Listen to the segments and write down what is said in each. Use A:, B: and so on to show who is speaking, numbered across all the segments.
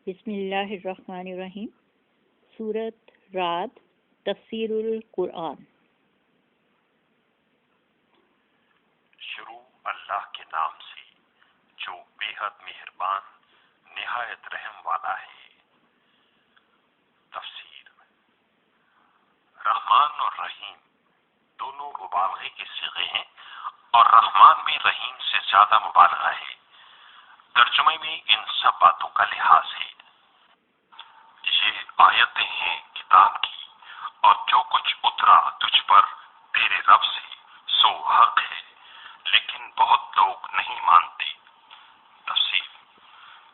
A: بسم اللہ الرحمن الرحیم۔ سورۃ رعد، تفسیر القرآن۔
B: شروع اللہ کے نام سے جو بے حد مہربان نہایت رحم والا ہے۔ تفسیر۔ رحمان اور رحیم دونوں مبالغے کے صیغے ہیں اور رحمان میں رحیم سے زیادہ مبالغہ ہے۔ ترجمے میں ان سب باتوں کا لحاظ ہے۔ یہ آیتیں ہیں کتاب کی، اور جو کچھ اترا تجھ پر تیرے رب سے سو حق ہے، لیکن بہت لوگ نہیں مانتے۔ تفسیر۔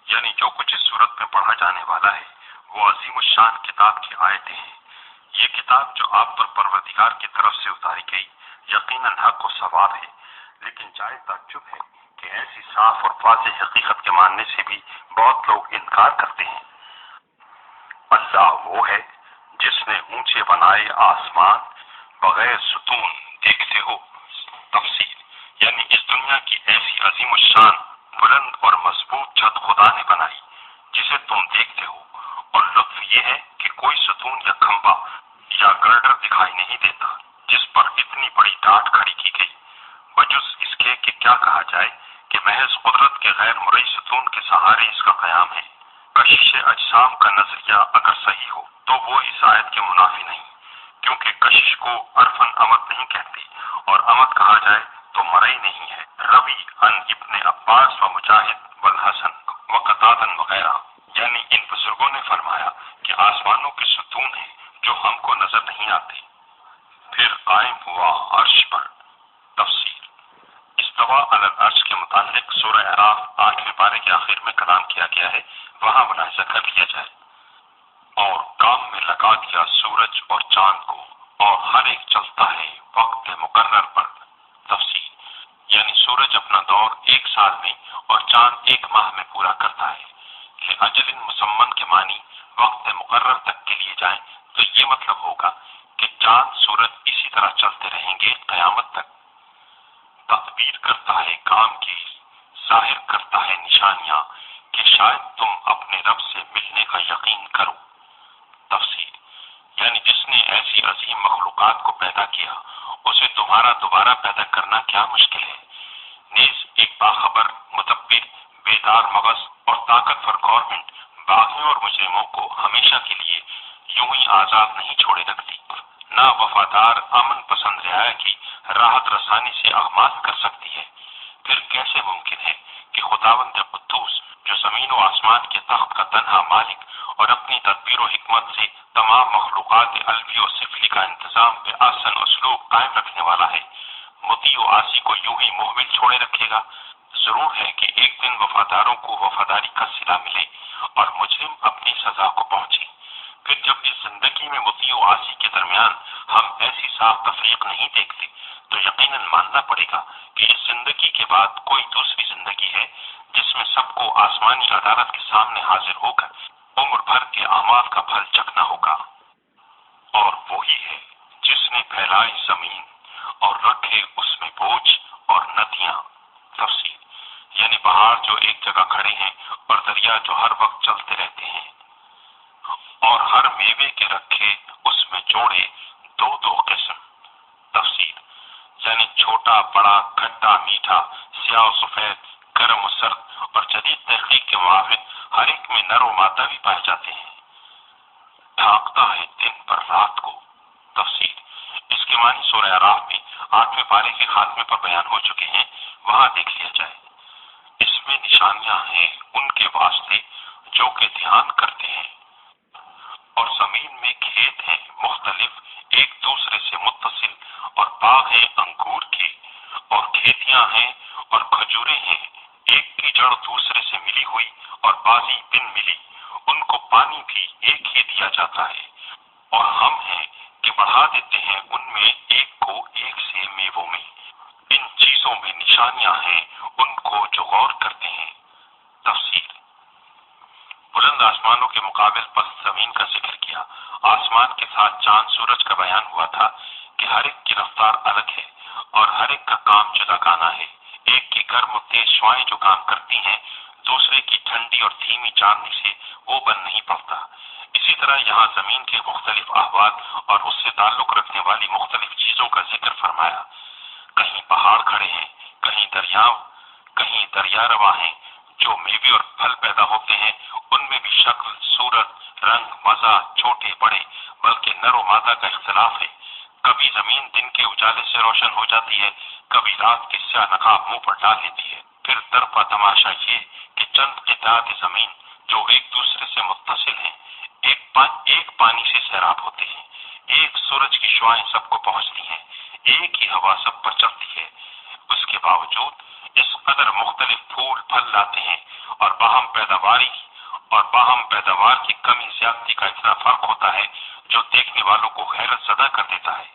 B: یعنی جو کچھ اس صورت میں پڑھا جانے والا ہے وہ عظیم الشان کتاب کی آیتیں ہیں۔ یہ کتاب جو آپ پر پروردگار کی طرف سے اتاری گئی یقیناً حق و صواب ہے، لیکن جائز تعجب ہے کہ ایسی صاف اور واضح حقیقت کے ماننے سے بھی بہت لوگ انکار کرتے ہیں۔ اللہ وہ ہے جس نے اونچے بنائے آسمان، بغیر ستون دیکھتے ہو۔ تفسیر۔ یعنی اس دنیا کی ایسی عظیم الشان بلند اور مضبوط چھت خدا نے بنائی جسے تم دیکھتے ہو، اور لطف یہ ہے کہ کوئی ستون یا کھمبا یا گرڈر دکھائی نہیں دیتا جس پر اتنی بڑی ڈاٹ کھڑی کی گئی، بجز اس کے کہ کیا کہا جائے کہ محض قدرت کے غیر مرئی ستون کے سہارے اس کا قیام ہے۔ کشش اجسام کا نظریہ اگر صحیح ہو تو وہ اس آیت کے منافی نہیں، کیونکہ کشش کو عرفاً امد نہیں کہتے، اور امد کہا جائے تو مرئی نہیں ہے۔ روی ان ابن عباس و مجاہد والحسن و قتادہ وغیرہ، یعنی ان بزرگوں نے فرمایا کہ آسمانوں کے ستون ہیں جو ہم کو نظر نہیں آتے۔ پھر قائم ہوا عرش پر۔ تفسیر۔ استوا علی العرش کے متعلق سورہ اعراف 8ویں پارے کے آخر میں کلام کیا گیا ہے، وہاں ملاحظہ کر لیا جائے۔ اور کام میں لگا دیا سورج اور چاند کو، اور ہر ایک چلتا ہے وقت مقرر پر۔ تفسیر۔ یعنی سورج اپنا دور 1 سال میں اور چاند 1 ماہ میں پورا کرتا ہے۔ لأجل مسمن کے معنی وقت مقرر تک کے لیے جائیں تو یہ مطلب ہوگا کہ چاند سورج اسی طرح چلتے رہیں گے قیامت تک۔ تدبیر کرتا ہے کام کی، ظاہر کرتا ہے نشانیاں کہ شاید تم اپنے رب سے ملنے کا یقین کرو۔ تفسیر۔ یعنی جس نے ایسی عظیم مخلوقات کو پیدا کیا اسے دوبارہ پیدا کرنا کیا مشکل ہے۔ نیز ایک باخبر، مدبر، بیدار مغز اور طاقتور گورنمنٹ باغیوں اور مجرموں کو ہمیشہ کے لیے یوں ہی آزاد نہیں چھوڑے رکھتی، نہ وفادار امن پسند رعایا کی راحت رسانی سے اغماس کر سکتی ہے۔ پھر کیسے ممکن ہے کہ خداوند قدوس جو زمین و آسمان کے تخت کا تنہا مالک اور اپنی تدبیر و حکمت سے تمام مخلوقات علوی و سفلی کا انتظام بے احسن اسلوب قائم رکھنے والا ہے، مطیع و عاصی کو یوں ہی محمل چھوڑے رکھے گا؟ ضرور ہے کہ ایک دن وفاداروں کو وفاداری کا صلہ ملے اور مجرم اپنی سزا کو پہنچے۔ پھر جب اس زندگی میں مطیع و عاصی کے درمیان ہم ایسی صاف تفریق نہیں دیکھتے تو یقیناً ماننا پڑے گا کہ اس زندگی کے بعد کوئی دوسری زندگی ہے جس میں سب کو آسمانی عدالت کے سامنے حاضر ہو کر عمر بھر کے اعمال کا پھل چکھنا ہوگا۔ اور وہی ہے جس نے پھیلائی زمین اور رکھے اس میں بوجھ اور ندیاں۔ تفسیر۔ یعنی پہاڑ جو ایک جگہ کھڑے ہیں اور دریا جو ہر وقت چلتے رہتے ہیں، اور ہر میوے کے رکھے اس میں جوڑے 2 قسم۔ تفسیر۔ یعنی چھوٹا بڑا، کھٹا میٹھا، سیاہ و سفید، گرم و سرد، اور جدید تحقیق کے موافق ہر ایک میں نر و مادہ بھی پائے جاتے ہیں۔ ڈھانکتا ہے دن پر رات کو۔ تفسیر۔ اس کے معنی سورہ اعراف میں 8ویں پارے کے خاتمے پر بیان ہو چکے ہیں، وہاں دیکھ لیا جائے۔ اس میں نشانیاں ہیں ان کے واسطے جو کہ دھیان کرتے ہیں، اور زمین میں کھیت ہیں مختلف ایک دوسرے سے متصل، اور باغ ہیں انگور کے، اور کھیتیاں ہیں اور کھجوریں ہیں، ایک کی جڑ دوسرے سے ملی ہوئی اور بازی بن ملی، ان کو پانی بھی ایک ہی دیا جاتا ہے، اور ہم ہیں کہ بڑھا دیتے ہیں ان میں ایک کو ایک سے میووں میں۔ ان چیزوں میں نشانیاں ہیں ان کو جو غور کرتے ہیں۔ تفسیر۔ بلند آسمانوں کے مقابل پست زمین کا ذکر کیا۔ آسمان کے ساتھ چاند سورج کا بیان ہوا تھا کہ ہر ایک کی رفتار الگ ہے اور ہر ایک کا کام جداگانہ ہے۔ ایک کی گرم و تیز شعائیں جو کام کرتی ہیں، دوسرے کی ٹھنڈی اور دھیمی چاندنی سے وہ طرح یہاں زمین کے مختلف احوال اور اس سے تعلق رکھنے والی مختلف چیزوں کا ذکر فرمایا۔ کہیں پہاڑ کھڑے ہیں، کہیں دریا رواں ہیں، جو میوے اور پھل پیدا ہوتے ہیں ان میں بھی شکل، صورت، رنگ، مزہ، چھوٹے بڑے بلکہ نر و مادہ کا اختلاف ہے۔ کبھی زمین دن کے اجالے سے روشن ہو جاتی ہے، کبھی رات کے سیاہ نقاب منہ پر ڈال لیتی ہے۔ پھر طرفہ تماشا یہ کہ چند قطعات زمین جو ایک دوسرے سے متصل ہیں ایک پانی سے سیراب ہوتے ہیں، ایک سورج کی شعاعیں سب کو پہنچتی ہیں، ایک ہی ہوا سب پر چلتی ہے۔ اس کے باوجود اس قدر مختلف پھول پھل لاتے ہیں اور باہم پیداوار کی کمی زیادتی کا اتنا فرق ہوتا ہے جو دیکھنے والوں کو حیرت زدہ کر دیتا ہے۔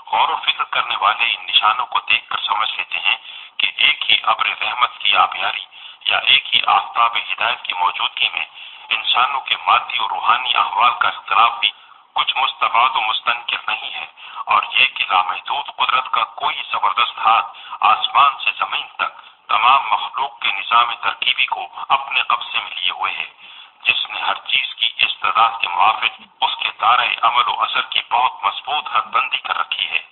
B: غور و فکر کرنے والے ان نشانوں کو دیکھ کر سمجھ لیتے ہیں کہ ایک ہی ابر رحمت کی آبیاری یا ایک ہی آفتاب ہدایت کی موجودگی میں انسانوں کے مادی اور روحانی احوال کا اختلاف بھی کچھ مستبعد و مستنکر نہیں ہے، اور یہ کہ لامحدود قدرت کا کوئی زبردست ہاتھ آسمان سے زمین تک تمام مخلوق کے نظام ترکیبی کو اپنے قبضے میں لیے ہوئے ہے، جس نے ہر چیز کی استعداد کے موافق اس کے دائرۂ عمل و اثر کی بہت مضبوط حد بندی کر رکھی ہے۔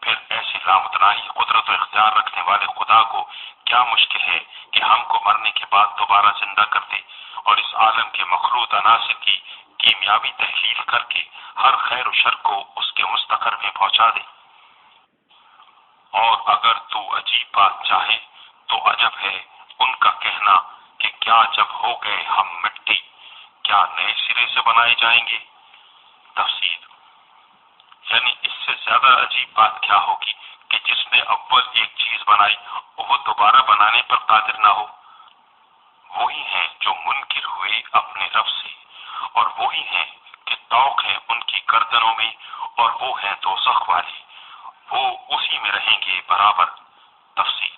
B: پھر ایسی لامتناہی قدرت و اختیار رکھنے والے خدا کو کیا مشکل ہے کہ ہم کو مرنے کے بعد دوبارہ زندہ کر دے اور اس عالم کے مخلوط عناصر کی کیمیاوی تحلیل کر کے ہر خیر و شر کو اس کے مستقر میں پہنچا دے۔ اور اگر تو عجیب بات چاہے تو عجب ہے ان کا کہنا کہ کیا جب ہو گئے ہم مٹی کیا نئے سرے سے بنائے جائیں گے؟ تفسیر، یعنی اس سے زیادہ عجیب بات کیا ہوگی کہ جس نے اول ایک چیز بنائی وہ دوبارہ بنانے پر قادر نہ ہو۔ وہی ہیں جو منکر ہوئے اپنے رب سے، اور وہی ہیں کہ طوق ہے ان کی گردنوں میں، اور وہ ہیں دوزخ والے، وہ اسی میں رہیں گے برابر۔ تفسیر،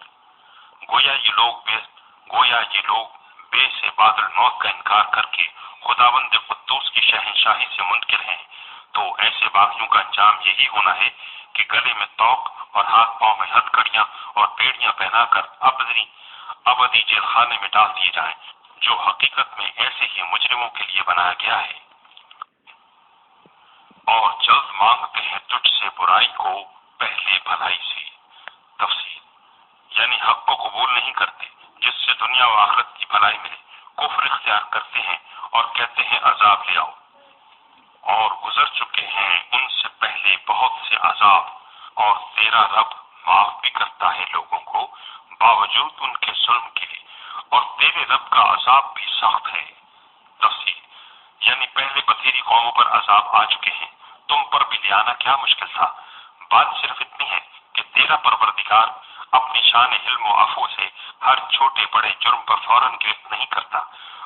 B: گویا یہ لوگ بے سے بادل موت کا انکار کر کے خداوند قدوس کی شہنشاہی سے منکر ہیں، تو ایسے باغیوں کا انجام یہی ہونا ہے کہ گلے میں طوق اور ہاتھ پاؤں میں ہتھکڑیاں اور بیڑیاں پہنا کر ابدی جیل خانے میں ڈال دیے جائیں، جو حقیقت میں ایسے ہی مجرموں کے لیے بنایا گیا ہے۔ اور جلد مانگتے ہیں تجھ سے برائی کو پہلے بھلائی سے۔ تفسیر، یعنی حق کو قبول نہیں کرتے جس سے دنیا و آخرت کی بھلائی ملے، کفر اختیار کرتے ہیں اور کہتے ہیں عذاب لے آؤ، اور گزر چکے ہیں ان سے پہلے بہت سے عذاب، اور تیرا رب معاف بھی کرتا ہے لوگوں کو باوجود ان کے ظلم کے، اور تیرے رب کا عذاب بھی سخت ہے۔ تفسیر، یعنی پہلے بتھیری قوموں پر عذاب آ چکے ہیں، تم پر بھی لے آنا کیا مشکل تھا۔ بات صرف اتنی ہے کہ تیرا پروردگار اپنی شان علم و عفو سے ہر چھوٹے بڑے جرم پر فوراً گرفت نہیں کرتا،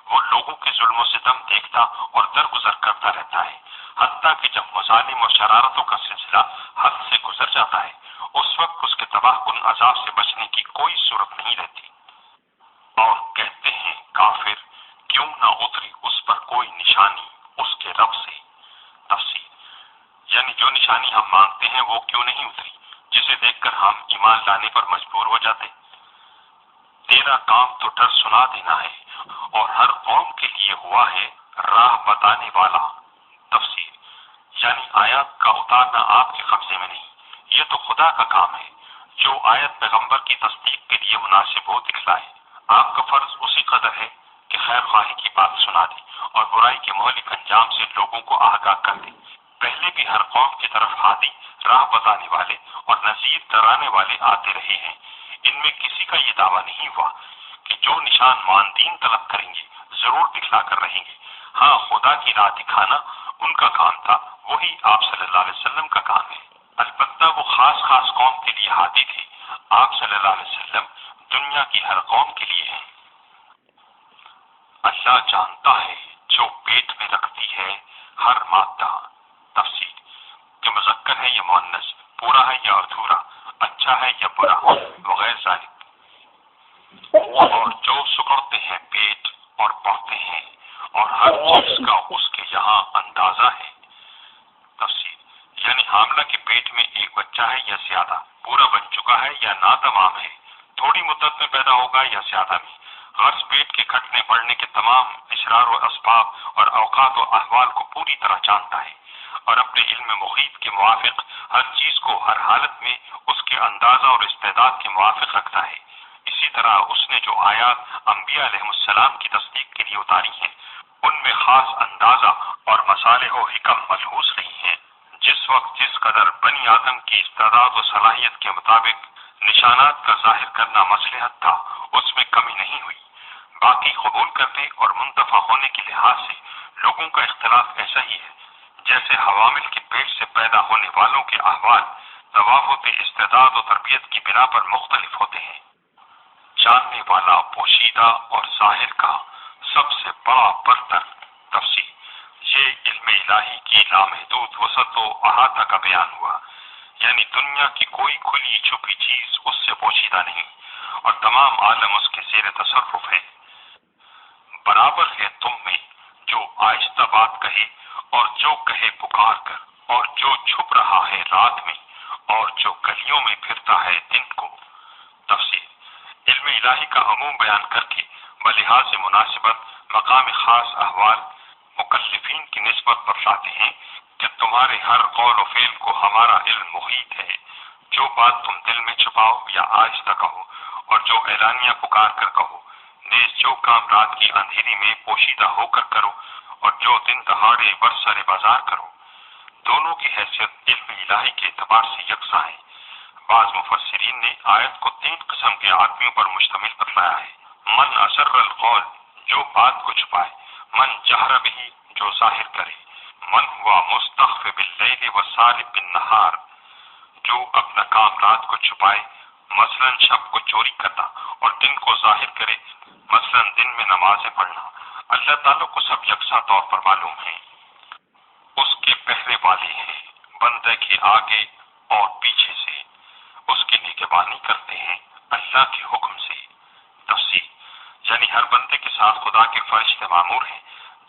B: وہ لوگوں کے ظلم و ستم دیکھتا اور درگزر کرتا رہتا ہے، حتیٰ کہ جب مظالم اور شرارتوں کا سلسلہ حد سے گزر جاتا ہے اس وقت اس کے تباہ کن عذاب سے بچنے کی کوئی صورت نہیں رہتی۔ اور کہتے ہیں کافر کیوں نہ اتری اس پر کوئی نشانی اس کے رب سے۔ تفسیر، یعنی جو نشانی ہم مانگتے ہیں وہ کیوں نہیں اتری جسے دیکھ کر ہم ایمان لانے پر مجبور ہو جاتے۔ تیرا کام تو ڈر سنا دینا ہے، اور ہر قوم کے لیے ہوا ہے راہ بتانے والا۔ تفسیر، یعنی آیات کا اتارنا آپ کے قبضے میں نہیں، یہ تو خدا کا کام ہے، جو آیت پیغمبر کی تصدیق کے لیے مناسب ہو دکھلائے۔ آپ کا فرض اسی قدر ہے کہ خیر خواہی کی بات سنا دے اور برائی کے مہلک انجام سے لوگوں کو آگاہ کر دے۔ پہلے بھی ہر قوم کی طرف ہادی، راہ بتانے والے اور نذیر ڈرانے والے آتے رہے ہیں، ان میں کسی کا یہ دعویٰ نہیں ہوا کہ جو نشان معاندین طلب کریں گے ضرور دکھلا کر رہیں گے۔ ہاں، خدا کی راہ دکھانا ان کا کام تھا، وہی آپ صلی اللہ علیہ وسلم کا کام ہے۔ البتہ وہ خاص قوم کے لیے ہادی تھے، آپ صلی اللہ علیہ وسلم دنیا کی ہر قوم کے لیے ہیں۔ اللہ جانتا ہے جو پیٹ میں رکھتی ہے ہر مادہ۔ تفسیر، کہ مذکر ہے یا مؤنث، پورا ہے یا ادھورا، اچھا ہے یا برا، وغیر ذالک، اور جو سکڑتے ہیں پیٹ اور بڑھتے ہیں، اور ہر چیز کا اس کے یہاں اندازہ ہے۔ تفسیر، یعنی حاملہ کے پیٹ میں ایک بچہ ہے یا زیادہ، پورا بن چکا ہے یا ناتمام ہے، تھوڑی مدت میں پیدا ہوگا یا زیادہ میں، غرض پیٹ کے کھٹنے پڑنے کے تمام اسرار و اسباب اور اوقات و احوال کو پوری طرح جانتا ہے اور اپنے علم محیط کے موافق ہر چیز کو ہر حالت میں اس کے اندازہ اور استعداد کے موافق رکھتا ہے۔ اسی طرح اس نے جو آیات انبیاء علیہ السلام کی تصدیق کے لیے اتاری ہیں ان میں خاص اندازہ اور مصالح و حکم ملحوظ رہی ہیں۔ جس وقت جس قدر بنی آدم کی استعداد و صلاحیت کے مطابق نشانات کا ظاہر کرنا مصلحت تھا اس میں کمی نہیں ہوئی۔ باقی قبول کرنے اور منتفع ہونے کے لحاظ سے لوگوں کا اختلاف ایسا ہی ہے جیسے حوامل کے پیٹ سے پیدا ہونے والوں کے احوال تفاوت استعداد و تربیت کی بنا پر مختلف ہوتے ہیں۔ جاننے والا پوشیدہ اور ظاہر کا سب سے بڑا برتر تفصیل یہ علم الہی کی لامحدود وسعت و احاطہ کا بیان ہوا، یعنی دنیا کی کوئی کھلی چھپی چیز اس سے پوشیدہ نہیں اور تمام عالم اس کے زیر تصرف ہے۔ برابر ہے تم میں جو آہستہ بات کہے اور جو کہے پکار کر، اور جو چھپ رہا ہے رات میں اور جو گلیوں میں پھرتا ہے دن کو۔ تفسیر علم الہی کا عموم بیان کر کے بلحاظ مناسبت مقام خاص احوال مکلفین کی نسبت بتلاتے ہیں کہ تمہارے ہر قول و فعل کو ہمارا علم محیط ہے۔ جو بات تم دل میں چھپاؤ یا آہستہ کہو اور جو اعلانیہ پکار کر کہو، نیز جو کام رات کی اندھیری میں پوشیدہ ہو کر کرو اور جو دن دہاڑے برسر بازار کرو، دونوں کی حیثیت علم الہی کے اعتبار سے یکساں ہے۔ بعض مفسرین نے آیت کو 3 قسم کے آدمیوں پر مشتمل بتلایا ہے۔ من اسر القول جو بات کو چھپائے، من جہر بہی جو ظاہر کرے، من ہوا مستخف باللیل وسارب بالنہار جو اپنا کام رات کو چھپائے، مثلا شب کو چوری کرنا اور دن کو ظاہر کرے، مثلا دن میں نمازیں پڑھنا۔ اللہ تعالیٰ کو سب یکساں طور پر معلوم ہے، اس کے پہرے والے ہیں بندے کے آگے اور پیچھے سے، اس کی نگہبانی کرتے ہیں اللہ کے حکم سے۔ تفصیل یعنی ہر بندے کے ساتھ خدا کے فرشتے مامور ہیں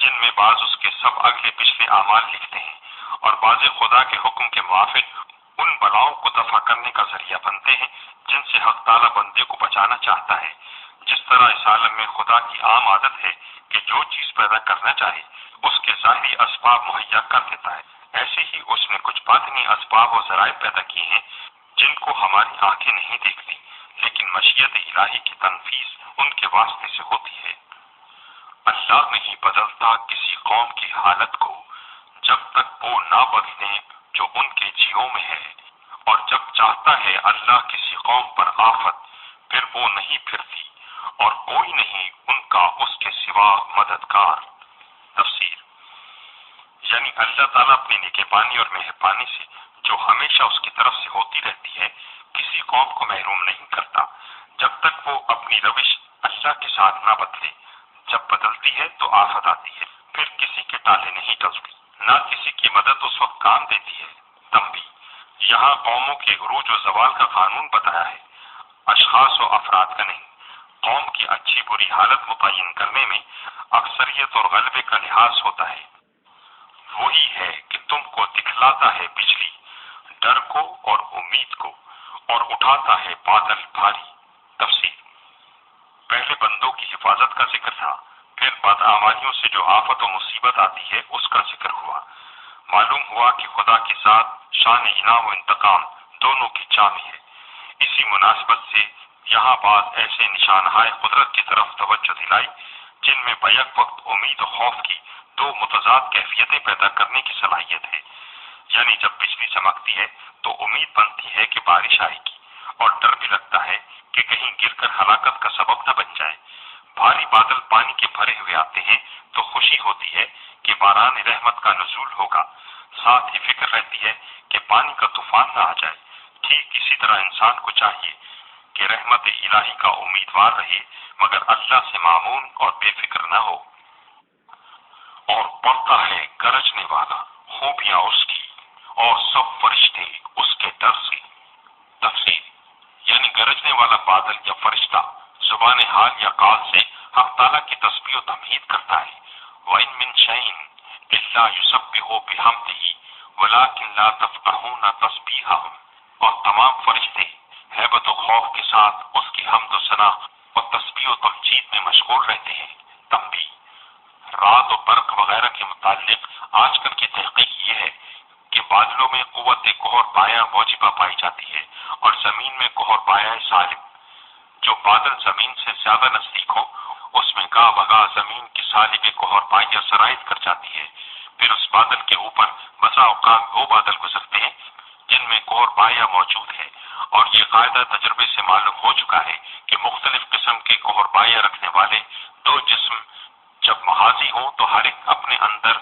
B: جن میں بعض اس کے سب اگلے پچھلے اعمال لکھتے ہیں اور بعض خدا کے حکم کے موافق ان بلاؤں کو دفع کرنے کا ذریعہ بنتے ہیں جن سے حق تعالیٰ بندے کو بچانا چاہتا ہے۔ جس طرح اس عالم میں خدا کی عام عادت ہے کہ جو چیز پیدا کرنا چاہے اس کے ظاہری اسباب مہیا کر دیتا ہے، ایسے ہی اس نے کچھ باطنی اسباب و ذرائع پیدا کیے ہیں جن کو ہماری آنکھیں نہیں دیکھتی، لیکن مشیت الہی کی تنفیذ ان کے واسطے سے ہوتی ہے۔ اللہ نہیں بدلتا کسی قوم کی حالت کو جب تک وہ نہ بدلیں جو ان کے جیوں میں ہے، اور جب چاہتا ہے اللہ کسی قوم پر آفت پھر وہ نہیں پھرتی اور کوئی نہیں ان کا اس کے سوا مددگار۔ تفسیر یعنی اللہ تعالیٰ اپنی نگہبانی اور مہربانی سے جو ہمیشہ اس کی طرف سے ہوتی رہتی ہے کسی قوم کو محروم نہیں کرتا جب تک وہ اپنی روش اللہ کے ساتھ نہ بدلے۔ جب بدلتی ہے تو آفت آتی ہے، پھر کسی کے ٹالے نہیں ٹلتی، نہ کسی کی مدد اس وقت کام دیتی ہے۔ تنبیہ یہاں قوموں کے عروج و زوال کا قانون بتایا ہے، اشخاص و افراد کا نہیں۔ قوم کی اچھی بری حالت متعین کرنے میں اکثریت اور غلبے کا لحاظ ہوتا ہے۔ وہی ہے کہ تم کو دکھلاتا ہے بجلی ڈر کو اور امید کو اور اٹھاتا ہے بادل بھاری۔ تفسیر پہلے بندوں کی حفاظت کا ذکر تھا، پھر بدعمالیوں سے جو آفت و مصیبت آتی ہے اس کا ذکر ہوا۔ معلوم ہوا کہ خدا کے ساتھ شان انعام و انتقام دونوں کی جامع ہے۔ اسی مناسبت سے یہاں بعض ایسے نشانہائے قدرت کی طرف توجہ دلائی جن میں بیک وقت امید و خوف کی 2 متضاد کیفیتیں پیدا کرنے کی صلاحیت ہے۔ یعنی جب بجلی چمکتی ہے تو امید بنتی ہے کہ بارش آئے گی اور ڈر بھی لگتا ہے کہ کہیں گر کر ہلاکت کا سبب نہ بن جائے۔ بھاری بادل پانی کے بھرے ہوئے آتے ہیں تو خوشی ہوتی ہے کہ باران رحمت کا نزول ہوگا، ساتھ ہی فکر رہتی ہے کہ پانی کا طوفان نہ آ جائے۔ ٹھیک اسی طرح انسان کو چاہیے کہ رحمت الہی کا امیدوار رہے مگر اللہ سے مامون اور بے فکر نہ ہو۔ اور پڑتا ہے گرجنے والا خوبیاں اس کی اور سب فرشتے اس کے ڈر سے۔ تفسیر یعنی گرجنے والا بادل یا فرشتہ زبان حال یا قال سے حق تعالیٰ کی تسبیح و تمجید کرتا ہے۔ وَإِن مِّن شَيْءٍ إِلَّا يُسَبِّحُ بِحَمْدِهِ وَلَٰكِن لَّا تَفْقَهُونَ تَسْبِيحَهُمْ اور تمام فرشتے ہیبت و خوف کے ساتھ اس کی حمد و ثنا اور تسبیح و تمجید میں مشغول رہتے ہیں۔ تنبیہ رعد و برق وغیرہ کے متعلق متعلق آج کل کی تحقیق یہ ہے کہ بادلوں میں قوت قہر پایہ موجبہ پائی جاتی ہے اور زمین میں قہر پایہ سالب۔ جو بادل زمین سے زیادہ نزدیک ہو اس میں گاہ بگاہ زمین کی سالب قہر پایہ سرایت کر جاتی ہے۔ پھر اس بادل کے اوپر بسا اوقات وہ بادل گزرتے ہیں جن میں قہر پایہ موجود ہے، اور یہ قاعدہ تجربے سے معلوم ہو چکا ہے کہ مختلف قسم کے قہر پایہ رکھنے والے دو جسم جب محاذی ہوں تو ہر ایک اپنے اندر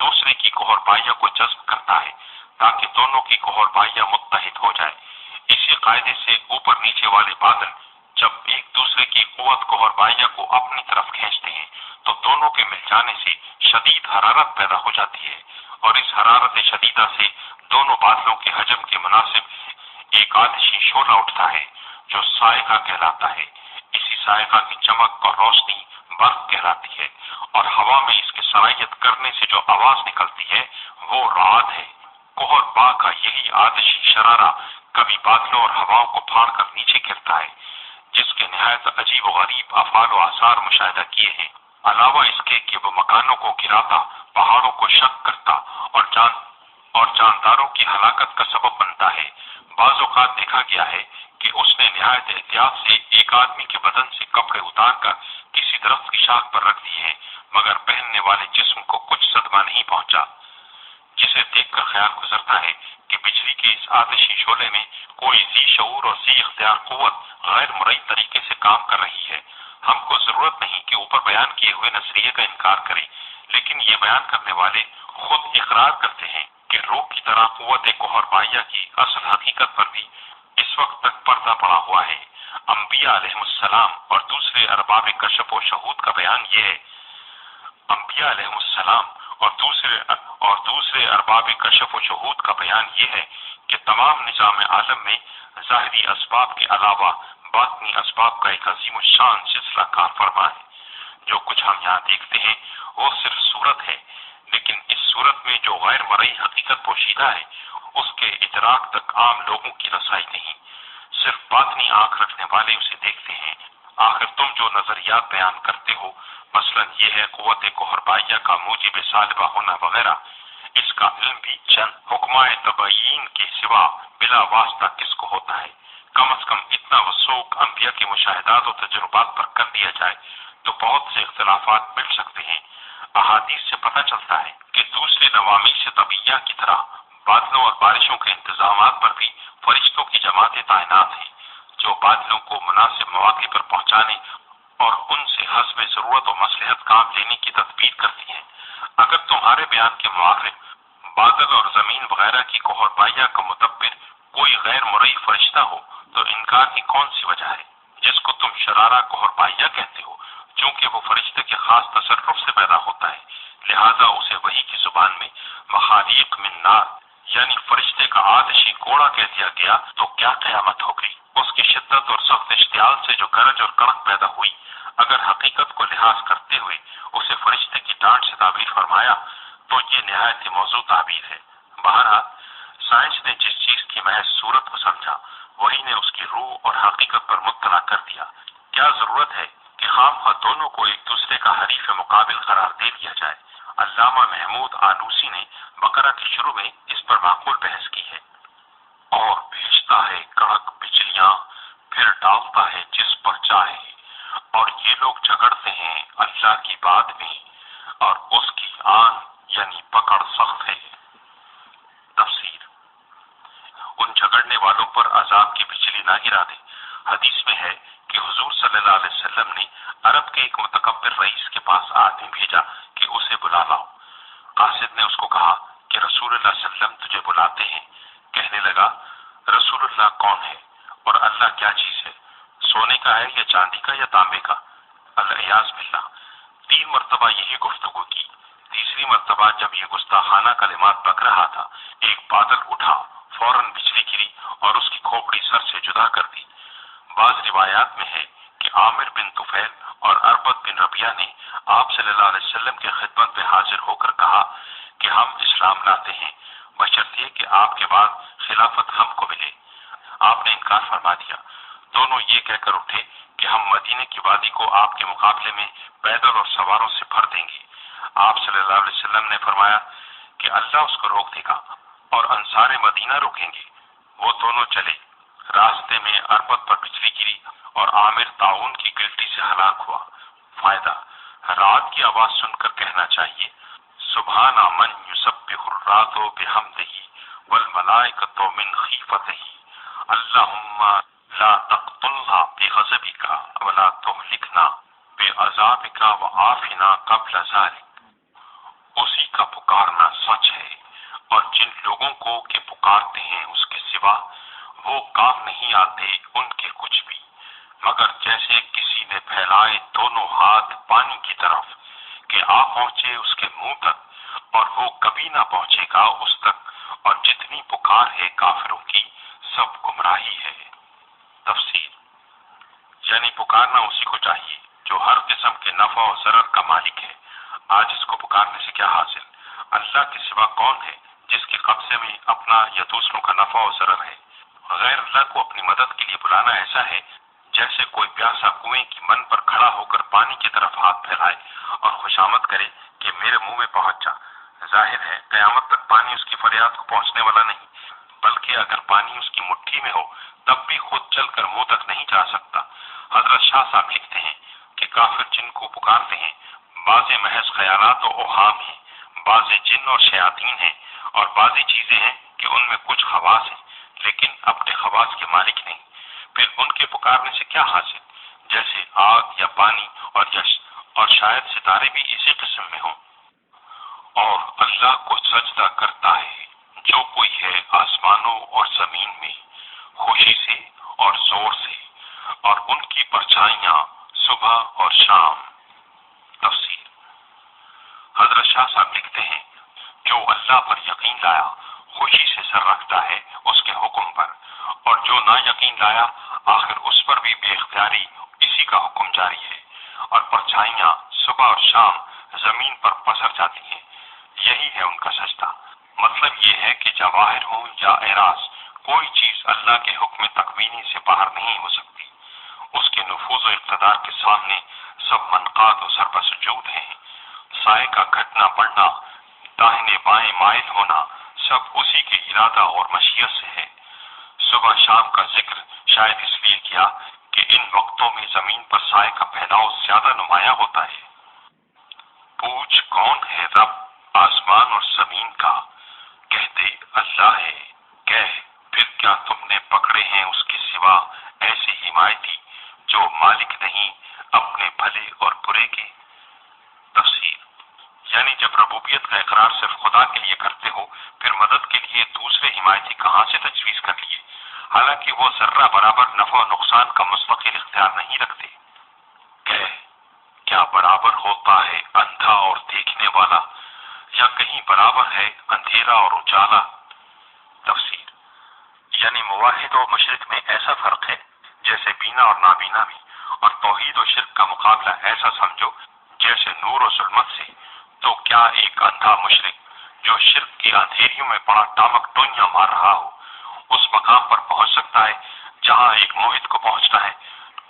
B: دوسرے کی قہر پایہ کو جذب کرتا ہے تاکہ دونوں کی قہر پایہ متحد ہو جائے۔ اسی قاعدے سے اوپر نیچے والے بادل جب ایک دوسرے کی قوت قہر پایہ کو اپنی طرف کھینچتے ہیں تو دونوں کے مل جانے سے شدید حرارت پیدا ہو جاتی ہے، اور اس حرارت شدیدہ سے دونوں بادلوں کے حجم کے مناسب ایک آتشی شعلہ اٹھتا ہے جو صاعقہ کہلاتا ہے۔ اسی صاعقہ کی چمک اور روشنی برق کہلاتی ہے، اور ہوا میں اس کے سرایت کرنے سے جو آواز نکلتی ہے وہ رعد ہے۔ قہر پا کا یہی آتشی شرارہ کبھی بادلوں اور ہواؤں کو پھاڑ کر نیچے گرتا ہے، جس کے نہایت عجیب و غریب افعال و آثار مشاہدہ کیے ہیں۔ علاوہ اس کے کہ وہ مکانوں کو گراتا، پہاڑوں کو شق کرتا اور جانداروں کی ہلاکت کا سبب بنتا ہے۔ بعض اوقات دیکھا گیا ہے کہ اس نے نہایت احتیاط سے ایک آدمی کے بدن سے کپڑے اتار کر کسی درخت کی شاخ پر رکھ دیے ہیں، مگر پہننے والے جسم کو کچھ صدمہ نہیں پہنچا، جسے دیکھ کر خیال گزرتا ہے کہ بجلی کے اس آتشی شعلے میں کوئی ذی شعور اور ذی اختیار قوت غیر مرئی طریقے سے کام کر رہی ہے۔ ہم کو ضرورت نہیں کہ اوپر بیان کیے ہوئے نظریے کا انکار کریں، لیکن یہ بیان کرنے والے خود اقرار کرتے ہیں کہ روح کی طرح قوت قہر پایہ کی اصل حقیقت پر بھی اس وقت تک پردہ پڑا ہوا ہے۔ انبیاء علیہ السلام اور دوسرے ارباب کشف و شہود کا بیان یہ ہے، انبیاء علیہ السلام اور دوسرے ارباب کشف و شہود کا بیان یہ ہے کہ تمام نظام عالم میں ظاہری اسباب کے علاوہ باطنی اسباب کا ایک عظیم الشان سلسلہ کار فرما ہے۔ جو کچھ ہم یہاں دیکھتے ہیں وہ صرف صورت ہے، لیکن اس صورت میں جو غیر مرئی حقیقت پوشیدہ ہے اس کے ادراک تک عام لوگوں کی رسائی نہیں، صرف باطنی آنکھ رکھنے والے اسے دیکھتے ہیں۔ آخر تم جو نظریات بیان کرتے ہو، مثلا یہ ہے قوت قہر پایہ کا موجب سالبہ ہونا وغیرہ، اس کا علم بھی چند حکمائے تبعین کے سوا بلا واسطہ کس کو ہوتا ہے؟ کم از کم اتنا وثوق انبیاء کے مشاہدات و تجربات پر کر دیا جائے تو بہت سے اختلافات مل سکتے ہیں۔ احادیث سے پتہ چلتا ہے کہ دوسرے نوامیس طبیعیہ کی طرح بادلوں اور بارشوں کے انتظامات پر بھی فرشتوں کی جماعتیں تعینات ہیں، جو بادلوں کو مناسب مواقع پر پہنچانے اور ان سے حسب ضرورت و مصلحت کام لینے کی تدبیر کرتی ہیں۔ اگر تمہارے بیان کے موافق بادل اور زمین وغیرہ کی قہر پایہ کا مدبر کوئی غیر مرئی فرشتہ ہو تو انکار کی کون سی وجہ ہے، جس کو تم شرارہ قہر پایہ کہتے ہو؟ چونکہ وہ فرشتے کے خاص تصرف سے پیدا ہوتا ہے، لہذا اسے وحی کی زبان میں مخالیق من نار یعنی فرشتے کا آتشی کوڑا کہہ دیا گیا، تو کیا قیامت ہوگی؟ اس کی شدت اور سخت اشتعال سے جو گرج اور کڑک پیدا ہوئی، اگر حقیقت کو لحاظ کرتے ہوئے اسے فرشتے کی ڈانٹ سے تعبیر فرمایا تو یہ نہایت موضوع تعبیر ہے۔ بہرحال سائنس نے جس چیز کی محض صورت کو سمجھا وہی نے اس کی روح اور حقیقت پر مطلع کر دیا۔ کیا ضرورت ہے کہ خواہ دونوں کو ایک دوسرے کا حریف مقابل قرار دے دیا جائے؟ علامہ محمود آلوسی نے بقرہ کے شروع میں اس پر معقول بحث کی ہے۔ اور بھیجتا ہے کڑک بجلیاں، پھر ڈالتا ہے جس پر چاہے، اور یہ لوگ جھگڑتے ہیں اللہ کی بات میں، اور اس کی آن یعنی پکڑ سخت ہے۔ تفسیر: ان جھگڑنے والوں پر عذاب کی بجلی نہ گرا دے۔ حدیث میں ہے کہ حضور صلی اللہ علیہ وسلم نے عرب کے ایک متکبر رئیس کے پاس آدمی بھیجا کہ اسے بلا لاؤ۔ قاصد نے اس کو کہا کہ رسول اللہ صلی اللہ علیہ وسلم تجھے بلاتے ہیں۔ کہنے لگا، رسول اللہ کون ہے اور اللہ کیا چیز ہے؟ سونے کا ہے یا چاندی کا یا تانبے کا؟ العیاذ باللہ۔ 3 مرتبہ یہی گفتگو کی۔ تیسری مرتبہ جب یہ گستاخانہ کلمات بک رہا تھا، ایک بادل اٹھا، فوراً بجلی گری اور اس کی کھوپڑی سر سے جدا کر دی۔ بعض روایات میں ہے کہ عامر بن طفیل اور اربد بن ربیہ نے آپ صلی اللہ علیہ وسلم کے خدمت میں حاضر ہو کر کہا کہ ہم اسلام لاتے ہیں بشرطیہ کہ آپ کے بعد خلافت ہم کو ملے۔ آپ نے انکار فرما دیا۔ دونوں یہ کہہ کر اٹھے کہ ہم مدینے کی وادی کو آپ کے مقابلے میں پیدل اور سواروں سے بھر دیں گے۔ آپ صلی اللہ علیہ وسلم نے فرمایا کہ اللہ اس کو روک دے گا اور انصار مدینہ روکیں گے۔ وہ دونوں چلے، راستے میں اربد پر بجلی گری اور عامر طاعون کی گلٹی سے ہلاک ہوا۔ فائدہ: رات کی آواز سن کر کہنا چاہیے سبحان من یسبح الرعد بحمدہ والملائکۃ من خیفتہ اللہم لا تقتلنا بغضبک ولا تہلکنا بعذابک وعافنا قبل ذلک۔ اسی کا پکارنا سچ ہے، اور جن لوگوں کو کہ پکارتے ہیں اس کے سوا وہ کام نہیں آتے ان کے کچھ بھی، مگر جیسے کسی نے پھیلائے دونوں ہاتھ پانی کی طرف کہ آ پہنچے اس کے منہ تک، اور وہ کبھی نہ پہنچے گا اس تک، اور جتنی پکار ہے کافروں کی سب گمراہی ہے۔ تفسیر: یعنی پکارنا اسی کو چاہیے جو ہر قسم کے نفع و ضرر کا مالک ہے۔ آج اس کو پکارنے سے کیا حاصل؟ اللہ کے سوا کون ہے جس کے قبضے میں اپنا یا دوسروں کا نفع و ضرر ہے؟ غیر اللہ کو اپنی مدد کے لیے بلانا ایسا ہے جیسے کوئی پیاسا کنویں کی من پر کھڑا ہو کر پانی کی طرف ہاتھ پھیلائے اور خوشامد کرے کہ میرے منہ میں پہنچ جا۔ ظاہر ہے قیامت تک پانی اس کی فریاد کو پہنچنے والا نہیں، بلکہ اگر پانی اس کی مٹھی میں ہو تب بھی خود چل کر منہ تک نہیں جا سکتا۔ حضرت شاہ صاحب لکھتے ہیں کہ کافر جن کو پکارتے ہیں بعض محض خیالات و اوہام ہیں، بعض جن اور شیاطین ہیں، اور بعضی چیزیں ہیں کہ ان میں کچھ خواص ہیں لیکن اپنے خواص کے مالک نہیں۔ پھر ان کے پکارنے سے کیا حاصل؟ جیسے آگ یا پانی اور شاید ستارے بھی اسی قسم میں ہوں۔ اور اللہ کو سجدہ کرتا ہے جو کوئی ہے آسمانوں اور زمین میں، خوشی سے اور زور سے، اور ان کی پرچھائیاں صبح اور شام۔ تفسیر: حضرت شاہ صاحب لکھتے ہیں جو اللہ پر یقین لایا خوشی سے سر رکھتا ہے اس کے حکم پر، اور جو نہ یقین لایا آخر اس پر بھی بے اختیاری اسی کا حکم جاری ہے، اور پرچھائیاں صبح اور شام زمین پر پسر جاتی ہیں۔ یہی ہے ان کا سجدہ۔ مطلب یہ ہے کہ جواہر ہوں یا اعراض، کوئی چیز اللہ کے حکم تکوینی سے باہر نہیں ہو سکتی۔ اس کے نفوذ و اقتدار کے سامنے سب منقاد و سر بسجود ہیں۔ سائے کا گھٹنا بڑھنا، داہنے بائیں مائل ہونا، سب اسی کے ارادہ اور مشیت سے ہے۔ صبح شام کا ذکر شاید اس لیے کیا کہ ان وقتوں میں زمین پر سائے کا پھیلاؤ زیادہ نمایاں ہوتا ہے۔ پوچھ کون ہے رب آسمان اور زمین کا، کہتے اللہ ہے۔ کہہ پھر کیا تم نے پکڑے ہیں اس کے سوا ایسے حمایتی جو مالک نہیں اپنے بھلے اور برے کے؟ تفسیر: یعنی جب ربوبیت کا اقرار صرف خدا کے لیے کرتے ہو پھر مدد کے لیے دوسرے حمایتی کہاں سے تجویز کر لیے، حالانکہ وہ ذرہ برابر نفع و نقصان کا مستقل اختیار نہیں رکھتے۔ کہہ کیا برابر ہوتا ہے اندھا اور دیکھنے والا، یا کہیں برابر ہے اندھیرا اور اجالا؟ تفسیر: یعنی موحد و مشرک میں ایسا فرق ہے جیسے بینا اور نابینا میں، اور توحید و شرک کا مقابلہ ایسا سمجھو جیسے نور و ظلمت سے۔ تو کیا ایک اندھا مشرک جو شرک کی اندھیریوں میں بڑا ٹامک ٹوئیاں مار رہا ہو اس مقام پر پہنچ سکتا ہے جہاں ایک موحد کو پہنچنا ہے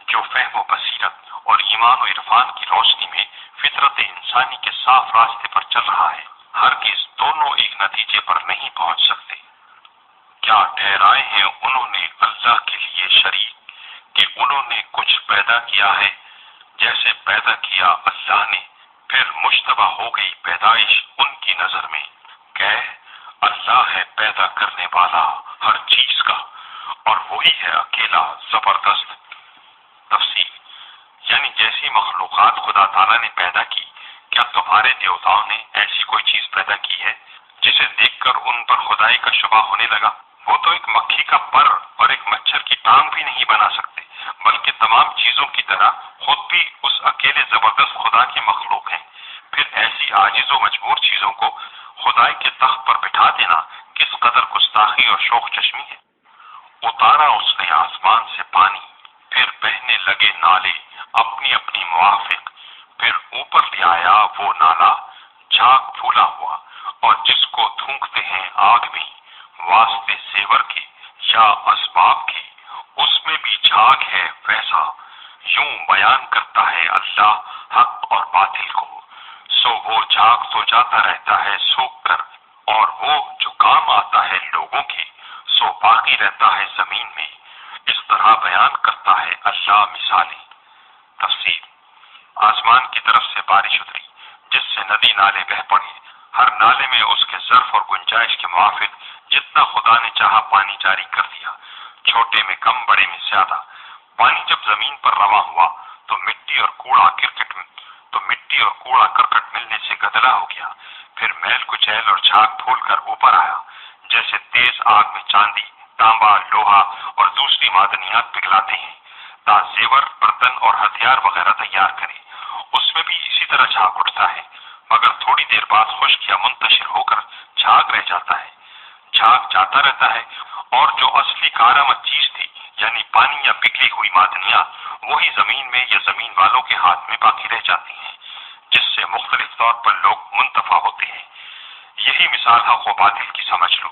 B: جو فہم و بصیرت اور ایمان و عرفان کی روشنی میں فطرت انسانی کے صاف راستے پر چل رہا ہے؟ ہرگز دونوں ایک نتیجے پر نہیں پہنچ سکتے۔ کیا ٹھہرائے ہیں انہوں نے اللہ کے لیے شریک کہ انہوں نے کچھ پیدا کیا ہے جیسے پیدا کیا اللہ نے، پھر مشتبہ ہو گئی پیدائش ان کی نظر میں؟ کہہ اللہ ہے پیدا کرنے والا ہر چیز کا، اور وہی ہے اکیلا زبردست۔ تفصیل: یعنی جیسی مخلوقات خدا تعالیٰ نے پیدا کی، کیا تمہارے دیوتاؤں نے ایسی کوئی چیز پیدا کی ہے جسے دیکھ کر ان پر خدائی کا شبہ ہونے لگا؟ وہ تو ایک مکھی کا پر اور ایک مچھر کی ٹانگ بھی نہیں بنا سکتے، بلکہ تمام چیزوں کی طرح خود بھی اس اکیلے زبردست خدا کی مخلوق ہیں۔ پھر ایسی عاجز و مجبور چیزوں کو خدائی کے تخت پر بٹھا دینا کس قدر گستاخی اور شوخ چشمی ہے۔ اتارا اس نے آسمان سے پانی، پھر بہنے لگے نالے اپنی اپنی موافق، پھر اوپر لے آیا وہ نالا جھاگ پھولا ہوا، اور جس کو تھونکتے ہیں آگ میں واسطے زیور کے یا اسباب کے، اس میں بھی جھاگ ہے ویسا۔ یوں بیان کرتا ہے اللہ حق اور باطل کو، سو وہ جھاگ تو جاتا رہتا ہے سوکھ کر، اور وہ جو کام آتا ہے لوگوں کے سو باقی رہتا ہے زمین میں۔ اس طرح بیان کرتا ہے اللہ مثالیں۔ تفسیر: آسمان کی طرف سے بارش اتری جس سے ندی نالے بہ پڑے، ہر نالے میں اس کے ظرف اور گنجائش کے موافق جتنا خدا نے چاہا پانی جاری کر دیا، چھوٹے میں کم بڑے میں زیادہ۔ پانی جب زمین پر رواں ہوا تو مٹی اور کوڑا کرکٹ ملنے سے گدلا ہو گیا، پھر میل کچیل اور جھاگ پھول کر اوپر آیا، جیسے تیز آگ میں چاندی، تانبا، لوہا اور دوسری معدنیات پگھلاتے ہیں تا زیور، برتن اور ہتھیار وغیرہ تیار کرے۔ اس میں بھی اسی طرح جھاگ اٹھتا ہے، مگر تھوڑی دیر بعد خشک یا منتشر ہو کر جھاگ رہ جاتا ہے۔ جھاگ جاتا رہتا ہے، اور جو اصلی کارآمد چیز تھی یعنی پانی یا پگھلی ہوئی معدنیات، وہی زمین میں یا زمین والوں کے ہاتھ میں باقی رہ جاتی ہیں، جس سے مختلف طور پر لوگ منتفع ہوتے ہیں۔ یہی مثال حق و باطل کی سمجھ لو۔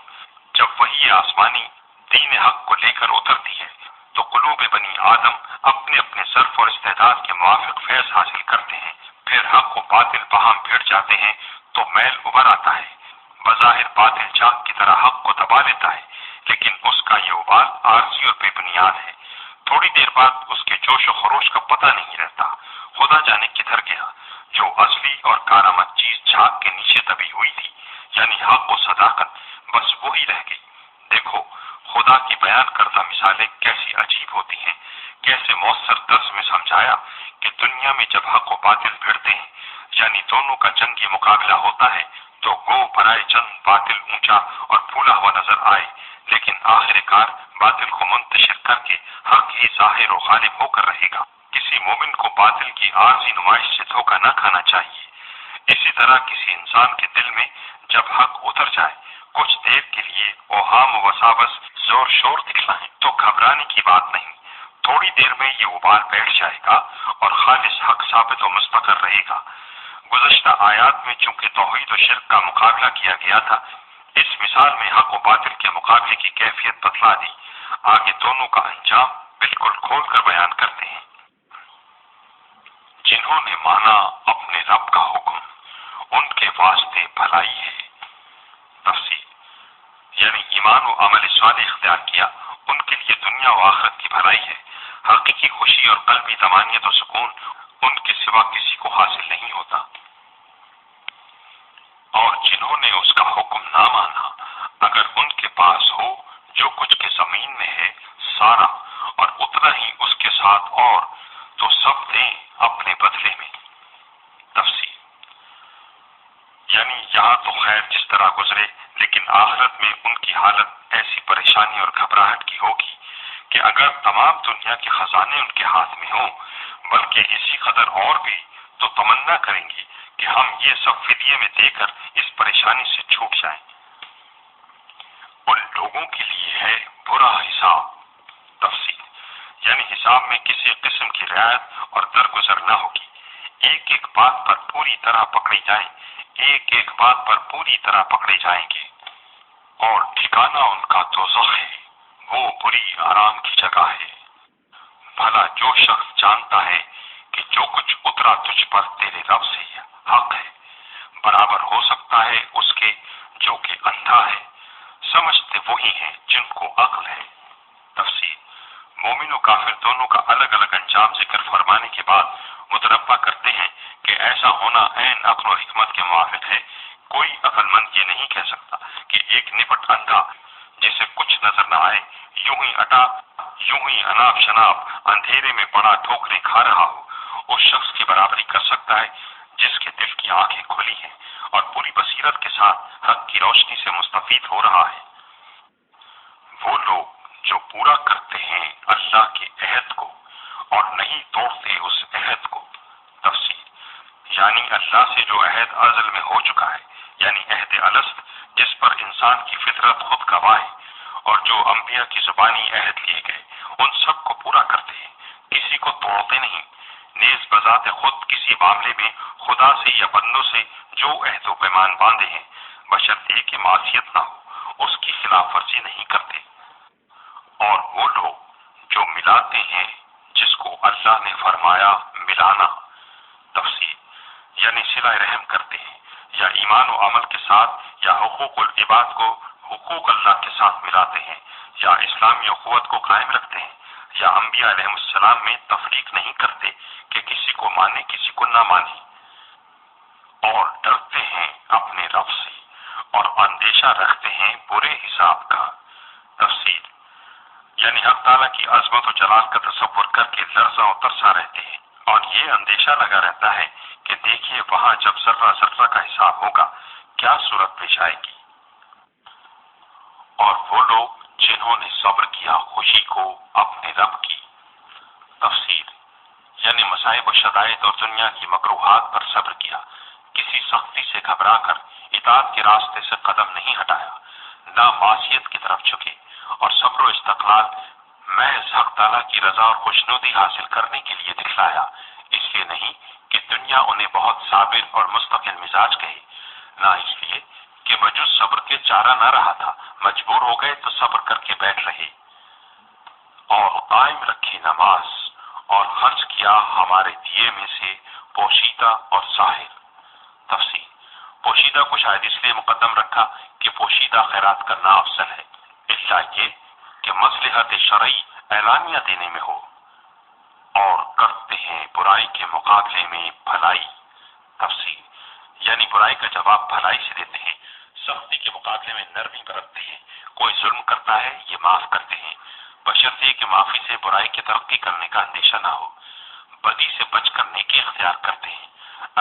B: جب وحی آسمانی دین حق کو لے کر اترتی ہے تو قلوب بنی آدم اپنے اپنے ظرف اور استعداد کے موافق فیض حاصل کرتے ہیں، پھر حق و باطل باہم بھیڑ جاتے ہیں تو میل ابھر آتا ہے۔ بظاہر باطل چاک کی طرح حق کو دبا لیتا ہے، لیکن اس کا یہ ابال عارضی اور بے بنیاد ہے۔ تھوڑی دیر بعد اس کے جوش و خروش کا پتہ نہیں رہتا، خدا جانے کدھر گیا۔ جو اصلی اور کارآمد چیز جھاگ کے نیچے دبی ہوئی تھی یعنی حق و صداقت، بس وہی رہ گئی۔ دیکھو خدا کی بیان کردہ مثالیں کیسی عجیب ہوتی ہیں، کیسے مؤثر طرز میں سمجھایا کہ دنیا میں جب حق و باطل بھیڑتے ہیں یعنی دونوں کا جنگی مقابلہ ہوتا ہے تو گو برائے چند باطل اونچا اور پھولا ہوا نظر آئے، لیکن آخر کار باطل کو منتشر کر کے حق ہی ظاہر و غالب ہو کر رہے گا۔ کسی مومن کو باطل کی عارضی نمائش سے دھوکہ نہ کھانا چاہیے۔ اسی طرح کسی انسان کے دل میں جب حق اتر جائے، کچھ دیر کے لیے اوہام و وساوس زور شور دکھلائیں تو گھبرانے کی بات نہیں، تھوڑی دیر میں یہ ابال بیٹھ جائے گا اور خالص حق ثابت و مستقر رہے گا۔ گزشتہ آیات میں چونکہ توحید و شرک کا مقابلہ کیا گیا تھا، اس مثال میں حق و باطل کے مقابلے کی کیفیت بتلا دی۔ آگے دونوں کا انجام بالکل کھول کر بیان کرتے ہیں۔ جنہوں نے مانا اپنے رب کا حکم، ان کے واسطے بھلائی ہے۔ تفسیر: یعنی ایمان و عمل صالح اختیار کیا، ان کے لیے دنیا و آخرت کی بھلائی ہے۔ حقیقی خوشی اور قلبی طمانینت و سکون ان کے سوا کسی کو حاصل نہیں ہوتا۔ اور جنہوں نے اس کا حکم نہ مانا، اگر ان کے پاس ہو جو کچھ کے زمین میں ہے سارا اور اتنا ہی اس کے ساتھ اور، تو سب دیں اپنے بدلے میں۔ تفسیر: یعنی یہاں تو خیر جس طرح گزرے، لیکن آخرت میں ان کی حالت ایسی پریشانی اور گھبراہٹ کی ہوگی کہ اگر تمام دنیا کے خزانے ان کے ہاتھ میں ہوں، بلکہ اسی قدر اور بھی، تو تمنا کریں گے کہ ہم یہ سب فدیے میں دے کر اس پریشانی سے چھوٹ جائیں۔ ان لوگوں کے لیے ہے برا حساب۔ تفسیر: یعنی حساب میں کسی قسم کی رعایت اور درگزر نہ ہوگی، ایک ایک بات پر پوری طرح پکڑے جائیں گے، اور ٹھکانہ ان کا دوزخ ہے، وہ بری آرام کی جگہ ہے۔ بھلا جو شخص جانتا ہے کہ جو کچھ اترا تجھ پر تیرے رب سے حق ہے، برابر ہو سکتا ہے اس کے جو کہ اندھا ہے، سمجھتے وہی ہیں جن کو عقل ہے۔ تفسیر: مومن و کافر دونوں کا الگ الگ انجام ذکر فرمانے کے بعد متنبہ کرتے ہیں کہ ایسا ہونا عین عقل و حکمت کے موافق ہے۔ کوئی عقل مند یہ نہیں کہہ سکتا کہ ایک نپٹ اندھا جسے کچھ نظر نہ آئے، یوں ہی اناپ شناپ اندھیرے میں پڑا ٹھوکریں کھا رہا ہو، اس شخص کی برابری کر سکتا ہے جس کے دل کی آنکھیں کھلی ہیں اور پوری بصیرت کے ساتھ حق کی روشنی سے مستفید ہو رہا ہے۔ وہ لوگ جو پورا کرتے ہیں اللہ کے عہد کو اور نہیں توڑتے اس عہد کو۔ تفسیر: یعنی اللہ سے جو عہد ازل میں ہو چکا ہے، یعنی عہد الست جس پر انسان کی فطرت خود گواہ ہے، اور جو انبیاء کی زبانی عہد لیے گئے، ان سب کو پورا کرتے ہیں، کسی کو توڑتے نہیں۔ نیز بذات خود کسی معاملے میں خدا سے یا بندوں سے جو عہد و پیمان باندھے ہیں، بشرطے کہ معصیت نہ ہو، اس کی خلاف ورزی نہیں کرتے۔ اور وہ لوگ جو ملاتے ہیں جس کو اللہ نے فرمایا ملانا۔ تفسیر: یعنی صلہ رحم کرتے ہیں، یا ایمان و عمل کے ساتھ، یا حقوق العباد کو حقوق اللہ کے ساتھ ملاتے ہیں، یا اسلامی اخوت کو قائم رکھتے ہیں، یا انبیاء علیہ السلام میں تفریق نہیں کرتے کہ کسی کو مانے کسی کو نہ مانے، اور ڈرتے ہیں اپنے رب سے اور اندیشہ رکھتے ہیں برے حساب کا۔ تفسیر یعنی حق تعالیٰ کی عظمت و جلال کا تصور کر کے لرزاں و ترساں رہتے ہیں، اور یہ اندیشہ لگا رہتا ہے کہ دیکھیے وہاں جب ذرہ ذرہ کا حساب ہوگا کیا صورت پیش آئے گی۔ اور وہ لوگ جنہوں نے صبر کیا خوشی کو اپنے رب کی۔ تفسیر یعنی مصائب و شدائد اور دنیا کی مکروہات پر صبر کیا، کسی سختی سے گھبرا کر اطاعت کے راستے سے قدم نہیں ہٹایا، نہ معصیت کی طرف جھکے، اور صبر و استقلال محض حق تعالیٰ کی رضا اور خوشنودی حاصل کرنے کے لیے دکھلایا، اس لیے نہیں کہ دنیا انہیں بہت صابر اور مستقل مزاج کہے، نہ اس لیے کہ بجز صبر کے چارہ نہ رہا تھا، مجبور ہو گئے تو صبر کر کے بیٹھ رہے، اور قائم رکھی نماز اور خرچ کیا ہمارے دیے میں سے پوشیدہ اور ظاہر۔ تفسیر پوشیدہ کو شاید اس لیے مقدم رکھا کہ پوشیدہ خیرات کرنا افضل ہے، الا یہ کہ مصلحت شرعی اعلانیہ دینے میں ہو، اور کرتے ہیں برائی کے مقابلے میں بھلائی۔ تفسیر یعنی برائی کا جواب بھلائی سے دیتے ہیں، سختی کے مقابلے میں نرمی برتتے ہیں، کوئی ظلم کرتا ہے یہ معاف کرتے ہیں، بشرطے کہ معافی سے برائی کی ترقی کرنے کا اندیشہ نہ ہو، بدی سے بچ کر نیکی اختیار کرتے ہیں،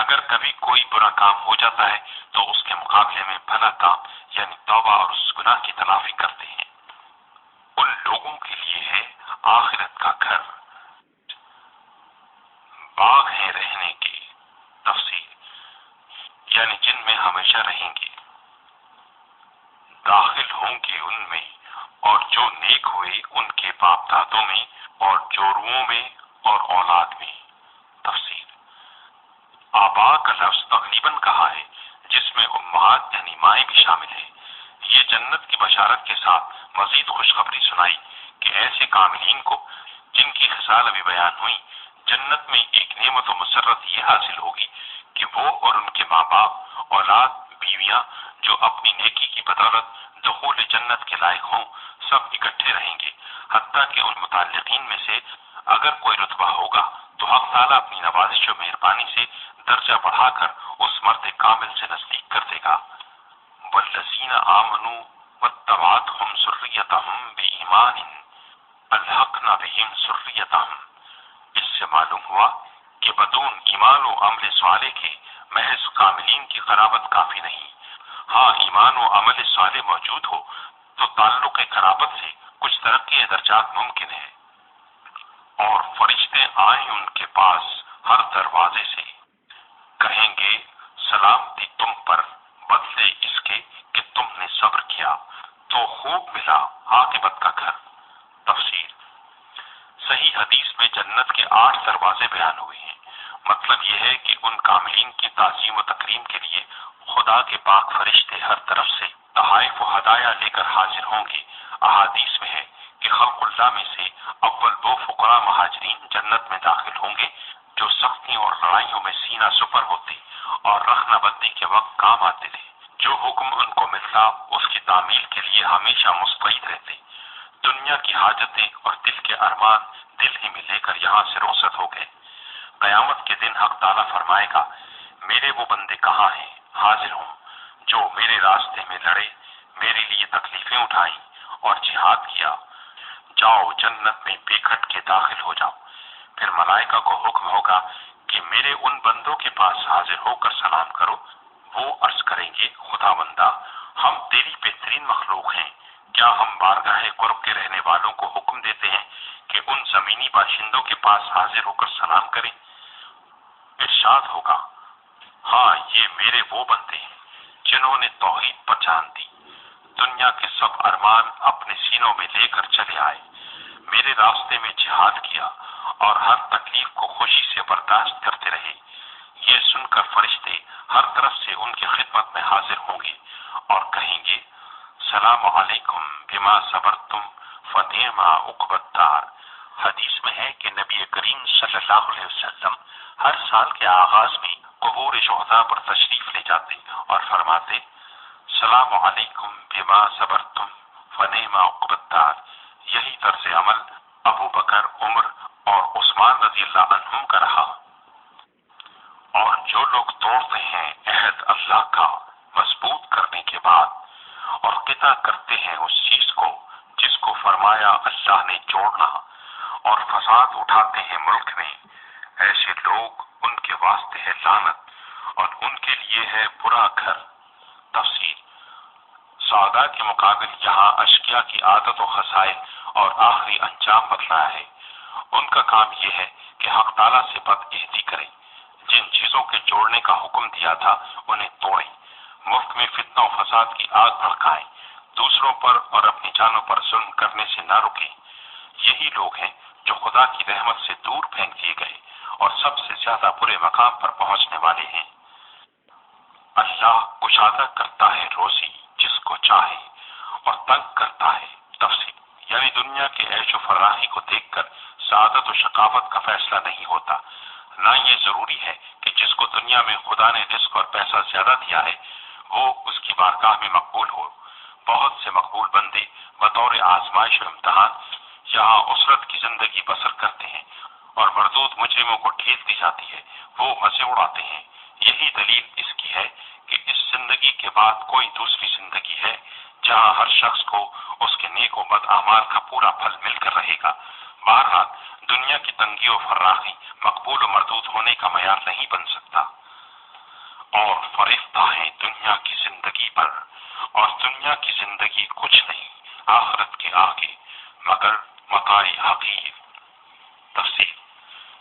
B: اگر کبھی کوئی برا کام ہو جاتا ہے تو اس کے مقابلے میں بھلا کام یعنی توبہ اور اس گناہ کی تلافی کرتے ہیں۔ ان لوگوں کے لیے ہے آخرت کا گھر، باغ ہیں رہنے کے۔ تفسیر یعنی جن میں ہمیشہ رہیں گے، داخل ہوں گے ان میں، اور جو نیک ہوئے ان کے باپ دادوں میں اور جوڑوں میں اور اولاد میں۔ تفسیر آبا کا لفظ تقریباً کہا ہے، جس میں امہات یعنی مائیں بھی شامل ہیں۔ یہ جنت کی بشارت کے ساتھ مزید خوشخبری سنائی کہ ایسے کاملین کو جن کی خصال ابھی بیان ہوئی، جنت میں ایک نعمت و مسرت یہ حاصل ہوگی کہ وہ اور ان کے ماں باپ، اولاد، بیویاں جو اپنی نیکی کی بدولت دخول جنت کے لائق ہوں، سب اکٹھے رہیں گے، حتیٰ کہ ان متعلقین میں سے اگر کوئی رتبہ ہوگا تو حق تعالیٰ اپنی نوازش و مہربانی سے درجہ بڑھا کر اس مرد کامل سے نزدیک کر دے گا۔ والذین آمنوا واتبعتهم ذریتهم بایمان الحقنا بهم ذریتهم۔ اس سے معلوم ہوا کہ بدون ایمان و عمل صالح کے محض کاملین کی قرابت کافی نہیں، ہاں ایمان و عمل صالح موجود ہو تو تعلق قرابت سے کچھ ترقی درجات ممکن ہے۔ اور فرشتے آئیں ان کے پاس ہر دروازے سے، کہیں گے سلامتی تم پر، بدلے اس کے کہ تم نے صبر کیا تو خوب ملا عاقبت کا گھر۔ تفسیر صحیح حدیث میں جنت کے 8 دروازے بیان ہوئے ہیں، مطلب یہ ہے کہ ان کاملین کی تعظیم و تکریم کے لیے خدا کے پاک فرشتے ہر طرف سے تحائف و ہدایہ لے کر حاضر ہوں گے۔ احادیث میں ہے کہ خلق اللہ میں سے اول وہ فقراء مہاجرین جنت میں داخل ہوں گے جو سختیوں اور لڑائیوں میں سینہ سپر ہوتے اور رخنہ بندی کے وقت کام آتے تھے، جو حکم ان کو ملتا اس کی تعمیل کے لیے ہمیشہ مستعد رہتے، دنیا کی حاجتیں اور دل کے ارمان دل ہی میں لے کر یہاں سے رخصت ہو گئے۔ قیامت کے دن حق تعالیٰ فرمائے گا، میرے وہ بندے کہاں ہیں؟ حاضر ہوں، جو میرے راستے میں لڑے، میرے لیے تکلیفیں اٹھائیں اور جہاد کیا، جاؤ جنت میں بے کھٹ کے داخل ہو جاؤ۔ پھر ملائکہ کو حکم ہوگا کہ میرے ان بندوں کے پاس حاضر ہو کر سلام کرو، وہ عرض کریں گے خداوندہ ہم تیری بہترین مخلوق ہیں، کیا ہم بارگاہ قرب کے رہنے والوں کو حکم دیتے ہیں کہ ان زمینی باشندوں کے پاس حاضر ہو کر سلام کریں؟ ارشاد ہوگا، ہاں یہ میرے وہ بندے ہیں جنہوں نے توحید پر جان دی، دنیا کے سب ارمان اپنے سینوں میں لے کر چلے آئے، میرے راستے میں جہاد کیا اور ہر تکلیف کو خوشی سے برداشت کرتے رہے۔ یہ سن کر فرشتے ہر طرف سے ان کی خدمت میں حاضر ہوں گے اور کہیں گے سلام علیکم بما صبرتم فنعم عقبی الدار۔ حدیث میں ہے کہ نبی کریم صلی اللہ علیہ وسلم ہر سال کے آغاز میں قبور شہداء پر تشریف لے جاتے اور فرماتے سلام علیکم بما صبرتم فنعم عقبی الدار۔ یہی طرز عمل ابو بکر، عمر اور عثمان رضی اللہ عنہم کا رہا۔ اور جو لوگ توڑتے ہیں عہد اللہ کا مضبوط کرنے کے بعد اور قطع کرتے ہیں اس چیز کو جس کو فرمایا اللہ نے جوڑنا، اور فساد اٹھاتے ہیں ملک میں، ایسے لوگ ان کے واسطے ہے لعنت اور ان کے لیے ہے برا گھر۔ تفسیر: سعداء کے مقابل یہاں اشقیاء کی عادت و خصائل اور آخری انجام بتلایا ہے۔ ان کا کام یہ ہے کہ حق تعالیٰ سے بد عہدی کریں، جن چیزوں کے جوڑنے کا حکم دیا تھا انہیں توڑیں، ملک میں فتنہ و فساد کی آگ بھڑکائیں، دوسروں پر اور اپنی جانوں پر ظلم کرنے سے نہ رکیں۔ یہی لوگ ہیں جو خدا کی رحمت سے دور پھینک دیے گئے اور سب سے زیادہ برے مقام پر پہنچنے والے ہیں۔ اللہ کشادہ کرتا ہے روزی جس کو چاہے اور تنگ کرتا ہے۔ تفسیر: یعنی دنیا کے عیش و فراخی کو دیکھ کر سعادت و شقاوت کا فیصلہ نہیں ہوتا، نہ یہ ضروری ہے کہ جس کو دنیا میں خدا نے رزق اور پیسہ زیادہ دیا ہے وہ اس کی بارگاہ میں مقبول ہو۔ بہت سے مقبول بندے بطور آزمائش و امتحان یہاں عسرت کی زندگی بسر کرتے ہیں، اور مردود مجرموں کو ڈھیل دی جاتی ہے، وہ مزے اڑاتے ہیں۔ یہی دلیل اس کی ہے کہ اس زندگی کے بعد کوئی دوسری زندگی ہے جہاں ہر شخص کو اس کے نیک و بد اعمال کا پورا پھل مل کر رہے گا۔ بہرحال دنیا کی تنگی و فراخی مقبول و مردود ہونے کا معیار نہیں بن سکتا۔ اور فریفتہ ہیں دنیا کی زندگی پر، اور دنیا کی زندگی کچھ نہیں آخرت کے آگے مگر متاع حقیر۔ تفسیر: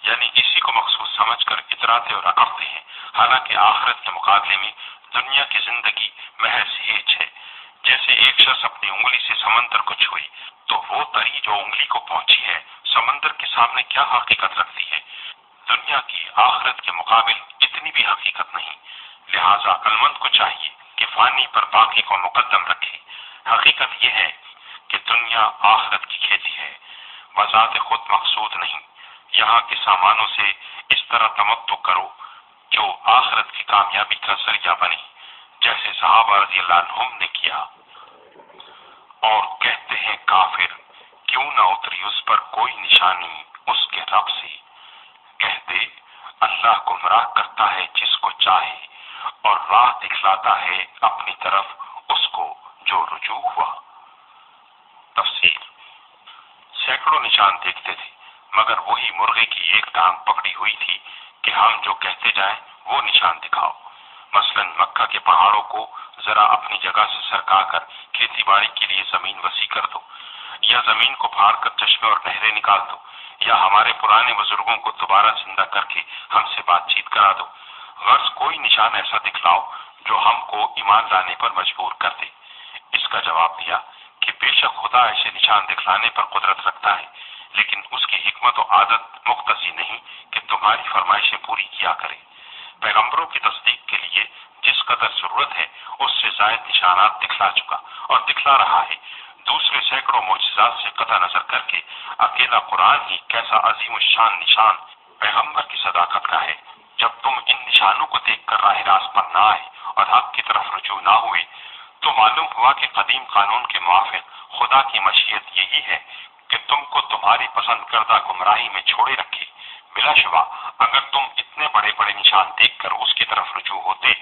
B: یعنی اسی کو مقصود سمجھ کر اتراتے اور اکڑتے ہیں، حالانکہ آخرت کے مقابلے میں دنیا کی زندگی محض ہیچ ہے۔ جیسے ایک شخص اپنی انگلی سے سمندر کو چھوئے تو وہ تری جو انگلی کو پہنچی ہے سمندر کے سامنے کیا حقیقت رکھتی ہے؟ دنیا کی آخرت کے مقابل اتنی بھی حقیقت نہیں۔ لہذا عقلمند کو چاہیے کہ فانی پر باقی کو مقدم رکھے۔ حقیقت یہ ہے کہ دنیا آخرت کی کھیتی ہے، بذات خود مقصود نہیں۔ یہاں کے سامانوں سے اس طرح تمتع کرو جو آخرت کی کامیابی کا ذریعہ بنے، جیسے صحابہ رضی اللہ عنہم نے کیا۔ اور کہتے ہیں کافر کیوں نہ اتری اس پر کوئی نشانی اس کے رب سے؟ کہہ دے اللہ گمراہ کرتا ہے جس کو چاہے اور راہ دکھلاتا ہے اپنی طرف اس کو جو رجوع ہوا۔ تفسیر: سینکڑوں نشان دیکھتے تھے مگر وہی مرغے کی ایک ٹانگ پکڑی ہوئی تھی کہ ہم جو کہتے جائیں وہ نشان دکھاؤ۔ مثلا مکہ کے پہاڑوں کو ذرا اپنی جگہ سے سرکا کر کھیتی باڑی کے لیے زمین وسیع کر دو، یا زمین کو پھاڑ کر چشمے اور نہریں نکال دو، یا ہمارے پرانے بزرگوں کو دوبارہ زندہ کر کے ہم سے بات چیت کرا دو۔ غرض کوئی نشان ایسا دکھلاؤ جو ہم کو ایمان لانے پر مجبور کر دے۔ اس کا جواب دیا کہ بے شک خدا ایسے نشان دکھلانے پر قدرت رکھتا ہے، لیکن اس کی حکمت و عادت مقتضی نہیں کہ تمہاری فرمائشیں پوری کیا کرے۔ پیغمبروں کی تصدیق کے لیے جس قدر ضرورت ہے اس سے زائد نشانات دکھلا چکا اور دکھلا رہا ہے۔ دوسرے سینکڑوں معجزات سے قطع نظر کر کے اکیلا قرآن ہی کیسا عظیم الشان نشان پیغمبر کی صداقت کا ہے۔ جب تم ان نشانوں کو دیکھ کر راہ راست پر نہ آئے اور حق کی طرف رجوع نہ ہوئے تو معلوم ہوا کہ قدیم قانون کے موافق خدا کی مشیت یہی ہے کہ تم کو تمہاری پسند کردہ گمراہی میں چھوڑے رکھے۔ بلا شبہ اگر تم اتنے بڑے بڑے نشان دیکھ کر اس کی طرف رجوع ہوتے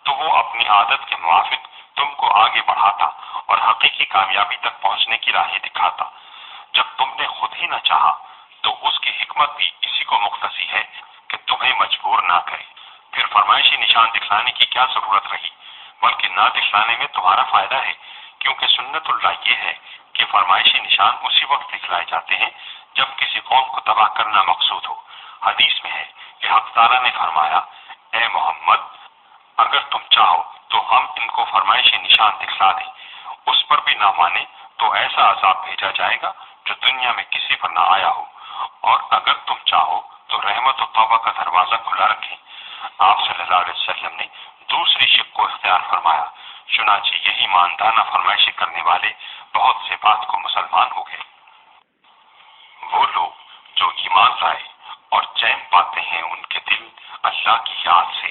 B: تو وہ اپنی عادت کے موافق تم کو آگے بڑھاتا اور حقیقی کامیابی تک پہنچنے کی راہیں دکھاتا۔ جب تم نے خود ہی نہ چاہا تو اس کی حکمت بھی اسی کو مقتضی ہے کہ تمہیں مجبور نہ کرے۔ پھر فرمائشی نشان دکھلانے کی کیا ضرورت رہی؟ بلکہ نہ دکھلانے میں تمہارا فائدہ ہے، کیونکہ سنت اللہ یہ ہے کہ فرمائشی نشان اسی وقت دکھلائے جاتے ہیں جب کسی قوم کو تباہ کرنا مقصود ہو۔ حدیث میں ہے کہ حق تعالیٰ نے فرمایا اے محمد اگر تم چاہو تو ہم ان کو فرمائشی نشان دکھلا دیں، اس پر بھی نہ مانے تو ایسا عذاب بھیجا جائے گا جو دنیا میں کسی پر نہ آیا ہو، اور اگر تم چاہو تو رحمت و توبہ کا دروازہ کھلا رکھیں۔ آپ صلی اللہ علیہ وسلم نے دوسری شق کو اختیار فرمایا، چنانچہ یہی ماندانہ فرمائشی کرنے والے بہت سے بات کو مسلمان ہو گئے۔ وہ لوگ جو ایمان لائے اور چین پاتے ہیں ان کے دل اللہ کی یاد سے،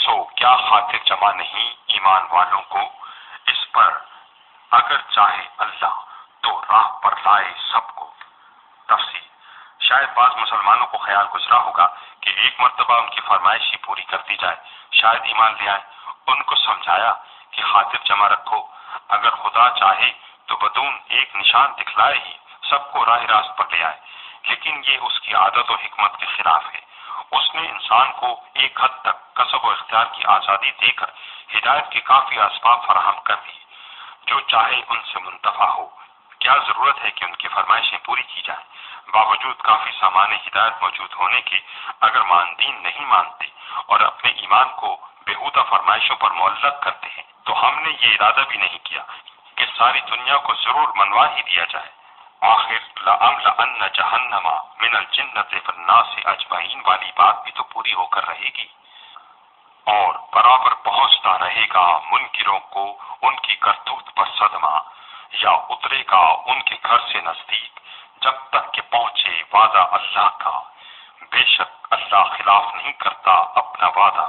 B: سو کیا خاطر جمع نہیں ایمان والوں کو اس پر اگر چاہے اللہ تو راہ پر لائے سب کو۔ تفسیر: شاید بعض مسلمانوں کو خیال گزرا ہوگا کہ ایک مرتبہ ان کی فرمائش ہی پوری کر دی جائے، شاید ایمان لے آئیں۔ ان کو سمجھایا کہ خاطر جمع رکھو، اگر خدا چاہے تو بدون ایک نشان دکھلائے ہی سب کو راہ راست پر لے آئے، لیکن یہ اس کی عادت و حکمت کے خلاف ہے۔ اس نے انسان کو ایک حد تک کسب و اختیار کی آزادی دے کر ہدایت کے کافی اسباب فراہم کر دی، جو چاہے ان سے منتفع ہو۔ کیا ضرورت ہے کہ ان کی فرمائشیں پوری کی جائیں؟ باوجود کافی سامان ہدایت موجود ہونے کے اگر معاندین نہیں مانتے اور اپنے ایمان کو بےہودہ فرمائشوں پر معلق کرتے ہیں تو ہم نے یہ ارادہ بھی نہیں کیا کہ ساری دنیا کو ضرور منوا ہی دیا جائے۔ آخر لَأَمْلَأَنَّ جَهَنَّمَ مِنَ الْجِنَّةِ وَالنَّاسِ أَجْمَعِينَ والی بات بھی تو پوری ہو کر رہے گی، اور برابر پہنچتا رہے گا منکروں کو ان کی کرتوت پر صدمہ، یا اترے گا ان کے گھر سے نزدیک جب تک کہ پہنچے وعدہ اللہ کا، بے شک اللہ خلاف نہیں کرتا اپنا وعدہ۔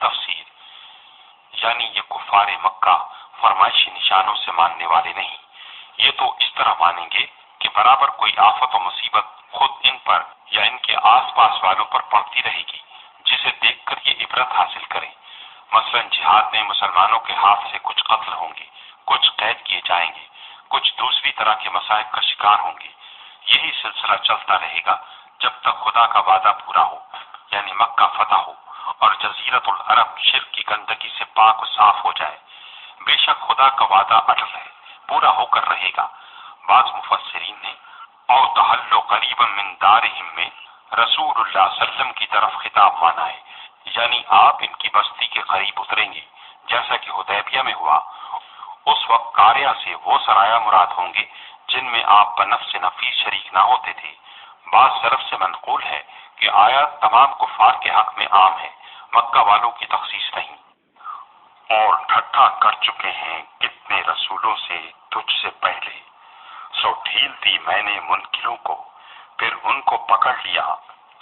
B: تفسیر: یعنی یہ کفار مکہ فرمائشی نشانوں سے ماننے والے نہیں، یہ تو اس طرح مانیں گے کہ برابر کوئی آفت و مصیبت خود ان پر یا ان کے آس پاس والوں پر پڑتی رہے گی، جسے دیکھ کر یہ عبرت حاصل کریں۔ مثلا جہاد میں مسلمانوں کے ہاتھ سے کچھ قتل ہوں گے، کچھ قید کیے جائیں گے، کچھ دوسری طرح کے مصائب کا شکار ہوں گے۔ یہی سلسلہ چلتا رہے گا جب تک خدا کا وعدہ پورا ہو، یعنی مکہ فتح ہو اور جزیرۃ العرب شرک کی گندگی سے پاک و صاف ہو جائے۔ بے شک خدا کا وعدہ اٹل ہے، پورا ہو کر رہے گا۔ بعض مفسرین نے او تحلو قریبا من دارہم میں رسول اللہ صلی اللہ علیہ وسلم کی طرف خطاب مانا ہے، یعنی آپ ان کی بستی کے قریب اتریں گے، جیسا کہ حدیبیہ میں ہوا۔ اس وقت قاریہ سے وہ سرایا مراد ہوں گے جن میں آپ بنفس نفیس شریک نہ ہوتے تھے۔ بعض طرف سے منقول ہے کہ آیات تمام کفار کے حق میں عام ہے، مکہ والوں کی تخصیص نہیں۔ اور ٹھٹھا کر چکے ہیں کتنے رسولوں سے تجھ سے پہلے، سو ڈھیل دی میں نے منکروں کو، پھر ان کو پکڑ لیا،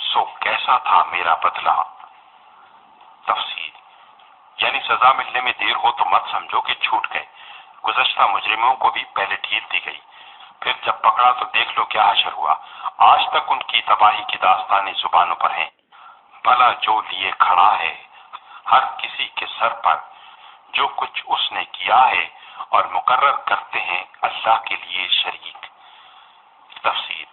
B: سو کیسا تھا میرا بدلہ۔ تفسیر: یعنی سزا ملنے میں دیر ہو تو مت سمجھو کہ چھوٹ گئے، گزشتہ مجرموں کو بھی پہلے ڈھیل دی گئی، پھر جب پکڑا تو دیکھ لو کیا حشر ہوا۔ آج تک ان کی تباہی کی داستانیں زبانوں پر ہیں۔ بھلا جو لیے کھڑا ہے ہر کسی کے سر پر جو کچھ اس نے کیا ہے، اور مقرر کرتے ہیں اللہ کے لیے شریک۔ تفسیر: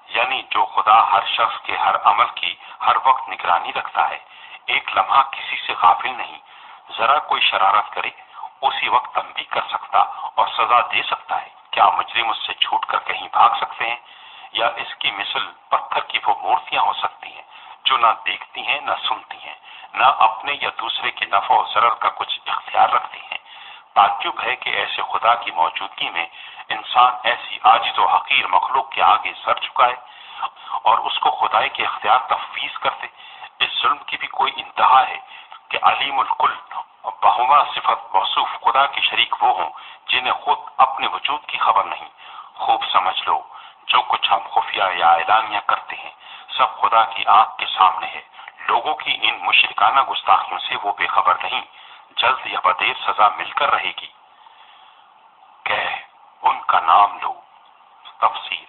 B: یعنی جو خدا ہر شخص کے ہر عمل کی ہر وقت نگرانی رکھتا ہے، ایک لمحہ کسی سے غافل نہیں، ذرا کوئی شرارت کرے اسی وقت تنبیہ کر سکتا اور سزا دے سکتا ہے۔ کیا مجرم اس سے چھوٹ کر کہیں بھاگ سکتے ہیں؟ یا اس کی مثل پتھر کی وہ مورتیاں ہو سکتی ہیں جو نہ دیکھتی ہیں نہ سنتی ہیں، نہ اپنے یا دوسرے کے نفع و ضرر کا کچھ اختیار رکھتی ہیں۔ تعجب ہے کہ ایسے خدا کی موجودگی میں انسان ایسی عاجز و حقیر مخلوق کے آگے سر جھکائے اور اس کو خدائی کے اختیار تفویض کر دے۔ اس ظلم کی بھی کوئی انتہا ہے کہ علیم الکل بہما صفت موصوف خدا کے شریک وہ ہوں جنہیں خود اپنے وجود کی خبر نہیں۔ خوب سمجھ لو جو کچھ ہم خفیہ یا اعلانیہ کرتے ہیں سب خدا کی آنکھ کے سامنے ہے۔ لوگوں کی ان مشرکانہ گستاخیوں سے وہ بے خبر نہیں، جلد یا بدیر سزا مل کر رہے گی۔ ان کا نام لو۔ تفسیر: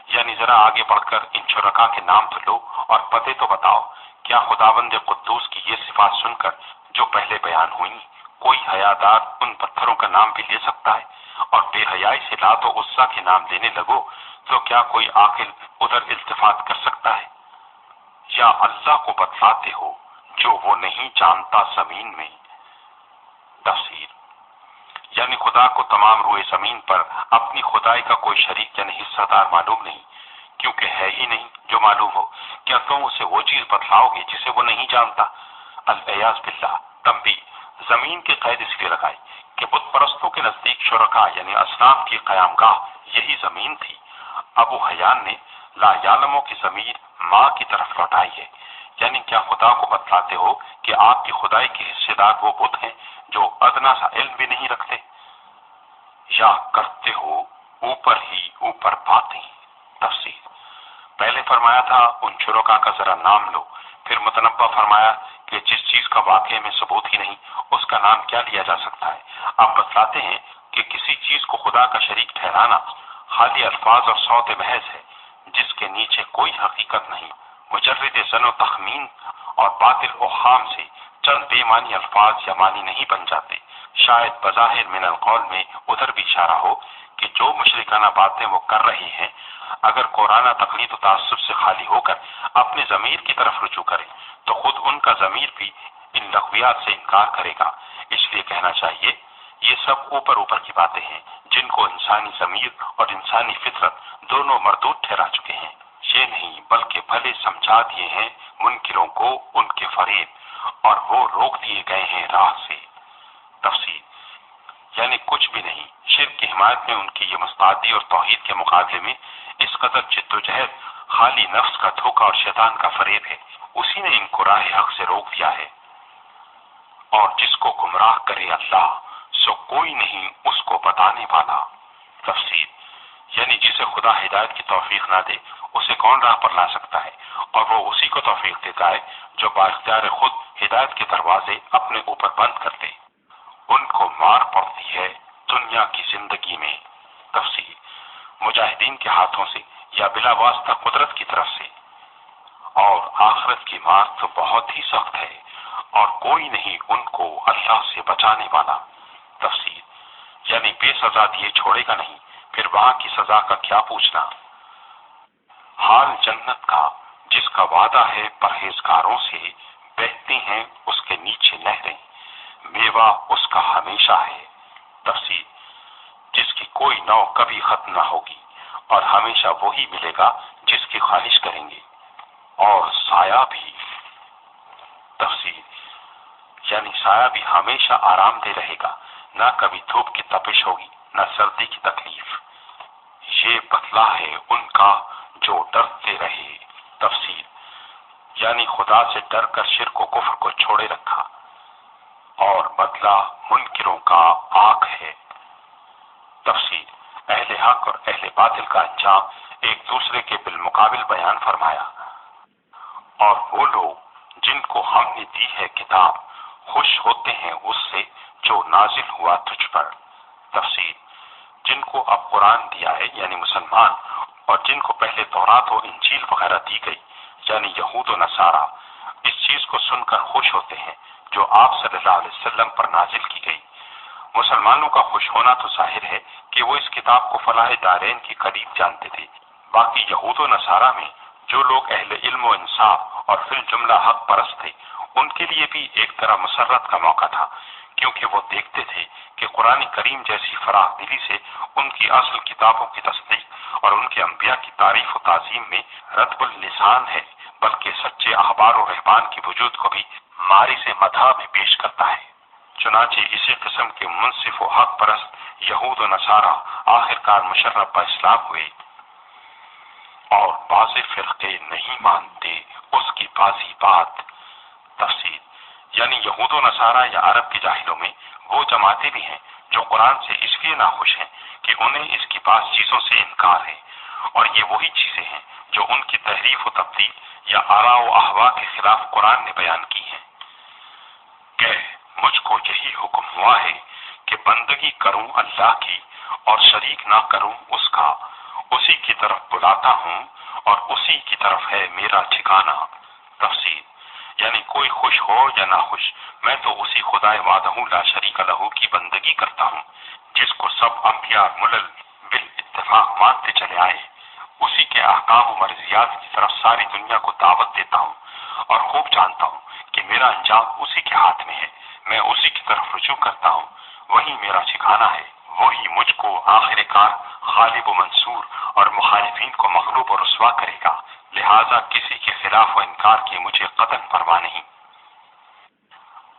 B: یعنی ذرا آگے بڑھ کر ان شرکا کے نام تو لو اور پتے تو بتاؤ۔ کیا خداوند قدوس کی یہ صفات سن کر جو پہلے بیان ہوئی کوئی حیادار ان پتھروں کا نام بھی لے سکتا ہے؟ اور بے حیائی سے لات و عزا کے نام لینے لگو تو کیا کوئی عاقل ادھر التفات کر سکتا ہے؟ یا اللہ کو بتلاتے ہو جو وہ نہیں جانتا زمین میں۔ تفسیر: یعنی خدا کو تمام روئے زمین پر اپنی خدائی کا کوئی شریک یعنی حصہ دار معلوم نہیں، کیونکہ ہے ہی نہیں جو معلوم ہو۔ کیا تم اسے وہ چیز بتلاؤ گے جسے وہ نہیں جانتا؟ العیاذ باللہ۔ تنبیہ: زمین کی قید اس لیے لگائی کہ بت پرستوں کے نزدیک شرکا یعنی اصنام کی قیام گاہ یہی زمین تھی۔ ابو حیان نے لا یعلموں کی ضمیر ماں کی طرف لوٹائی ہے، یعنی کیا خدا کو بتلاتے ہو کہ آپ کی خدائی کے حصے دار وہ بت ہیں جو ادنا سا علم بھی نہیں رکھتے؟ یا کرتے ہو اوپر ہی اوپر باتیں؟ تفسیر: پہلے فرمایا تھا ان شرکا کا ذرا نام لو، پھر متنبہ فرمایا کہ جس چیز کا واقعے میں ثبوت ہی نہیں اس کا نام کیا لیا جا سکتا ہے؟ آپ بتلاتے ہیں کہ کسی چیز کو خدا کا شریک ٹھہرانا خالی الفاظ اور صوت محض ہے جس کے نیچے کوئی حقیقت نہیں، مجرد ظن و تخمین اور باطل اوہام سے چند بے معنی الفاظ یا معنی نہیں بن جاتے۔ شاید بظاہر من القول میں ادھر بھی اشارہ ہو کہ جو مشرکانہ باتیں وہ کر رہے ہیں اگر قرآن تقلید و تعصب سے خالی ہو کر اپنے ضمیر کی طرف رجوع کرے تو خود ان کا ضمیر بھی ان لغویات سے انکار کرے گا۔ اس لیے کہنا چاہیے یہ سب اوپر اوپر کی باتیں ہیں جن کو انسانی ضمیر اور انسانی فطرت دونوں مردود ٹھہرا چکے ہیں۔ یہ نہیں بلکہ بھلے سمجھا دیے ہیں منکروں کو ان کے فریب اور وہ روک دیے گئے ہیں راہ سے۔ تفسیر یعنی کچھ بھی نہیں، شرک کی حمایت میں ان کی یہ مستعدی اور توحید کے مقابلے میں اس قدر جد و جہد خالی نفس کا دھوکہ اور شیطان کا فریب ہے، اسی نے ان کو راہ حق سے روک دیا ہے۔ اور جس کو گمراہ کرے اللہ سو کوئی نہیں اس کو بتانے والا۔ تفسیر یعنی جسے خدا ہدایت کی توفیق نہ دے اسے کون راہ پر لا سکتا ہے، اور وہ اسی کو توفیق دیتا ہے جو با اختیار خود ہدایت کے دروازے اپنے اوپر بند کر دے۔ ان کو مار پڑتی ہے دنیا کی زندگی میں۔ تفسیر مجاہدین کے ہاتھوں سے یا بلا واسطہ قدرت کی طرف سے، اور آخرت کی مار تو بہت ہی سخت ہے اور کوئی نہیں ان کو اللہ سے بچانے والا۔ تفسیر یعنی بے سزا دیے چھوڑے گا نہیں، پھر وہاں کی سزا کا کیا پوچھنا۔ حال جنت کا جس کا وعدہ ہے پرہیزگاروں سے، بہتی ہیں اس کے نیچے نہریں، میوہ اس کا ہمیشہ ہے۔ تفسیر جس کی کوئی نو کبھی ختم نہ ہوگی اور ہمیشہ وہی ملے گا جس کی خواہش کریں گے، اور سایہ بھی۔ تفسیر یعنی سایہ بھی ہمیشہ آرام دہ رہے گا، نہ کبھی دھوپ کی تپش ہوگی نہ سردی کی تکلیف۔ یہ بدلہ ہے ان کا جو ڈرتے رہے۔ تفسیر یعنی خدا سے ڈر کر شرک و کفر کو چھوڑے رکھا، اور بدلہ منکروں کا آگ ہے۔ تفسیر اہل حق اور اہل باطل کا انجام ایک دوسرے کے بالمقابل بیان فرمایا۔ اور وہ لوگ جن کو ہم نے دی ہے کتاب خوش ہوتے ہیں اس سے جو نازل ہوا تجھ پر۔ تفسیر جن کو اب قرآن دیا ہے یعنی مسلمان، اور جن کو پہلے تورات و انجیل وغیرہ دی گئی یعنی یہود و نصارہ، اس چیز کو سن کر خوش ہوتے ہیں جو آپ صلی اللہ علیہ وسلم پر نازل کی گئی۔ مسلمانوں کا خوش ہونا تو ظاہر ہے کہ وہ اس کتاب کو فلاح دارین کے قریب جانتے تھے۔ باقی یہود و نصارہ میں جو لوگ اہل علم و انصاف اور فی الجملہ حق پرست تھے ان کے لیے بھی ایک طرح مسرت کا موقع تھا، کیونکہ وہ دیکھتے تھے کہ قرآن کریم جیسی فراخ دلی سے ان کی اصل کتابوں کی تصدیق اور ان کے انبیاء کی تعریف و تعظیم میں رطب اللسان ہے، بلکہ سچے احبار و رہبان کی وجود کو بھی ماری سے مدح میں پیش کرتا ہے۔ چنانچہ اسی قسم کے منصف و حق پرست یہود و نصارہ آخرکار مشرف با اسلام ہوئے، اور بعض فرقے نہیں مانتے اس کی بازی بات۔ تفسیر یعنی یہود و نصارہ یا عرب کے جاہلوں میں وہ جماعتیں بھی ہیں جو قرآن سے اس لیے ناخوش ہیں کہ انہیں اس کی بعض چیزوں سے انکار ہے، اور یہ وہی چیزیں ہیں جو ان کی تحریف و تبدیل یا آراء و احوا کے خلاف قرآن نے بیان کی ہیں۔ کہ مجھ کو یہی حکم ہوا ہے کہ بندگی کروں اللہ کی اور شریک نہ کروں اس کا، اسی کی طرف بلاتا ہوں اور اسی کی طرف ہے میرا ٹھکانہ۔ تفسیر یعنی کوئی خوش ہو یا نہ خوش میں تو اسی خدا وحدہ لا شریک لہ کی بندگی کرتا ہوں جس کو سب انبیاء ملل بالاتفاق مانتے چلے آئے، اسی کے احکام و مرضیات کی طرف ساری دنیا کو دعوت دیتا ہوں، اور خوب جانتا ہوں کہ میرا انجام اسی کے ہاتھ میں ہے، میں اسی کی طرف رجوع کرتا ہوں، وہی میرا ٹھکانہ ہے، وہی مجھ کو آخر کار غالب و منصور اور مخالفین کو مغلوب و رسوا کرے گا، لہذا کسی کے خلاف و انکار کی مجھے قطعاً پرواہ نہیں۔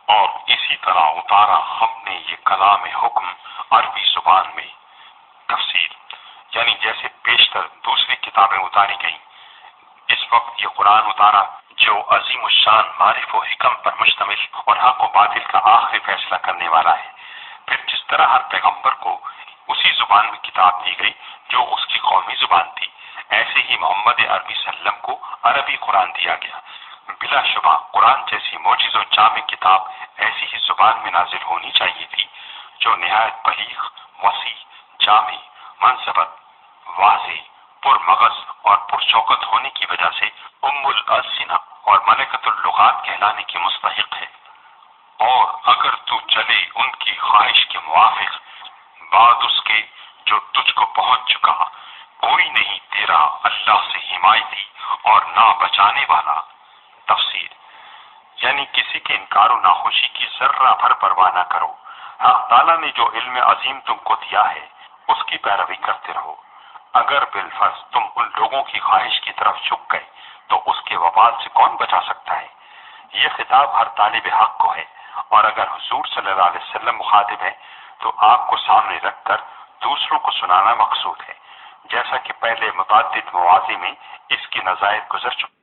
B: اور اسی طرح اتارا ہم نے یہ کلام حکم عربی زبان میں۔ تفسیر یعنی جیسے بیشتر دوسری کتابیں اتاری گئیں، اس وقت یہ قرآن اتارا جو عظیم الشان معرف و حکم پر مشتمل اور حق و باطل کا آخری فیصلہ کرنے والا ہے۔ پھر جس طرح ہر پیغمبر کو اسی زبان میں کتاب دی گئی جو اس کی قومی زبان تھی، ایسے ہی محمد عربی صلی اللہ علیہ وسلم کو عربی قرآن دیا گیا۔ بلا شبہ قرآن جیسی موجزہ جامع کتاب ایسی ہی زبان میں نازل ہونی چاہیے تھی جو نہایت بلیغ، وسیع، جامع، منضبط، واضح، پر مغز اور پرشوقت ہونے کی وجہ سے ام الالسنہ اور ملکۃ اللغات کہلانے کی مستحق ہے۔ اور اگر تو چلے ان کی خواہش کے موافق بعد اس کے جو تجھ کو پہنچ چکا، کوئی نہیں تیرا اللہ سے حمایتی اور نہ بچانے والا۔ تفسیر یعنی کسی کے انکار و ناخوشی کی ذرہ بھر پرواہ نہ کرو، حق تعالیٰ نے جو علم عظیم تم کو دیا ہے اس کی پیروی کرتے رہو۔ اگر بالفرض تم ان لوگوں کی خواہش کی طرف جھک گئے تو اس کے وبال سے کون بچا سکتا ہے؟ یہ خطاب ہر طالب حق کو ہے، اور اگر حضور صلی اللہ علیہ وسلم مخاطب ہے تو آپ کو سامنے رکھ کر دوسروں کو سنانا مقصود ہے، جیسا کہ پہلے متعدد مواضع میں اس کی نظائر گزر چکے۔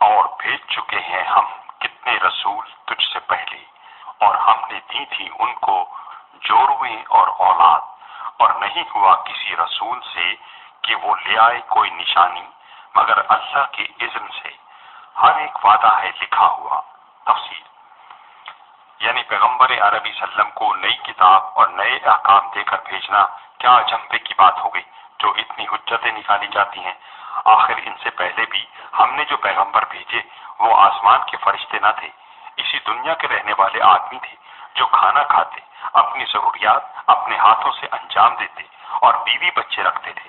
B: اور بھیج چکے ہیں ہم کتنے رسول تجھ سے پہلے، اور ہم نے دی تھی ان کو جورویں اور اولاد، اور نہیں ہوا کسی رسول سے کہ وہ لے آئے کوئی نشانی مگر اللہ کے اذن سے۔ ہر ایک وعدہ ہے لکھا ہوا۔ تفسیر یعنی پیغمبر عربی وسلم کو نئی کتاب اور نئے احکام دے کر بھیجنا کیا جھمپے کی بات ہو گئی جو اتنی حجتیں نکالی جاتی ہیں؟ آخر ان سے پہلے بھی ہم نے جو پیغمبر بھیجے وہ آسمان کے فرشتے نہ تھے، اسی دنیا کے رہنے والے آدمی تھے جو کھانا کھاتے، اپنی ضروریات اپنے ہاتھوں سے انجام دیتے اور بیوی بچے رکھتے تھے۔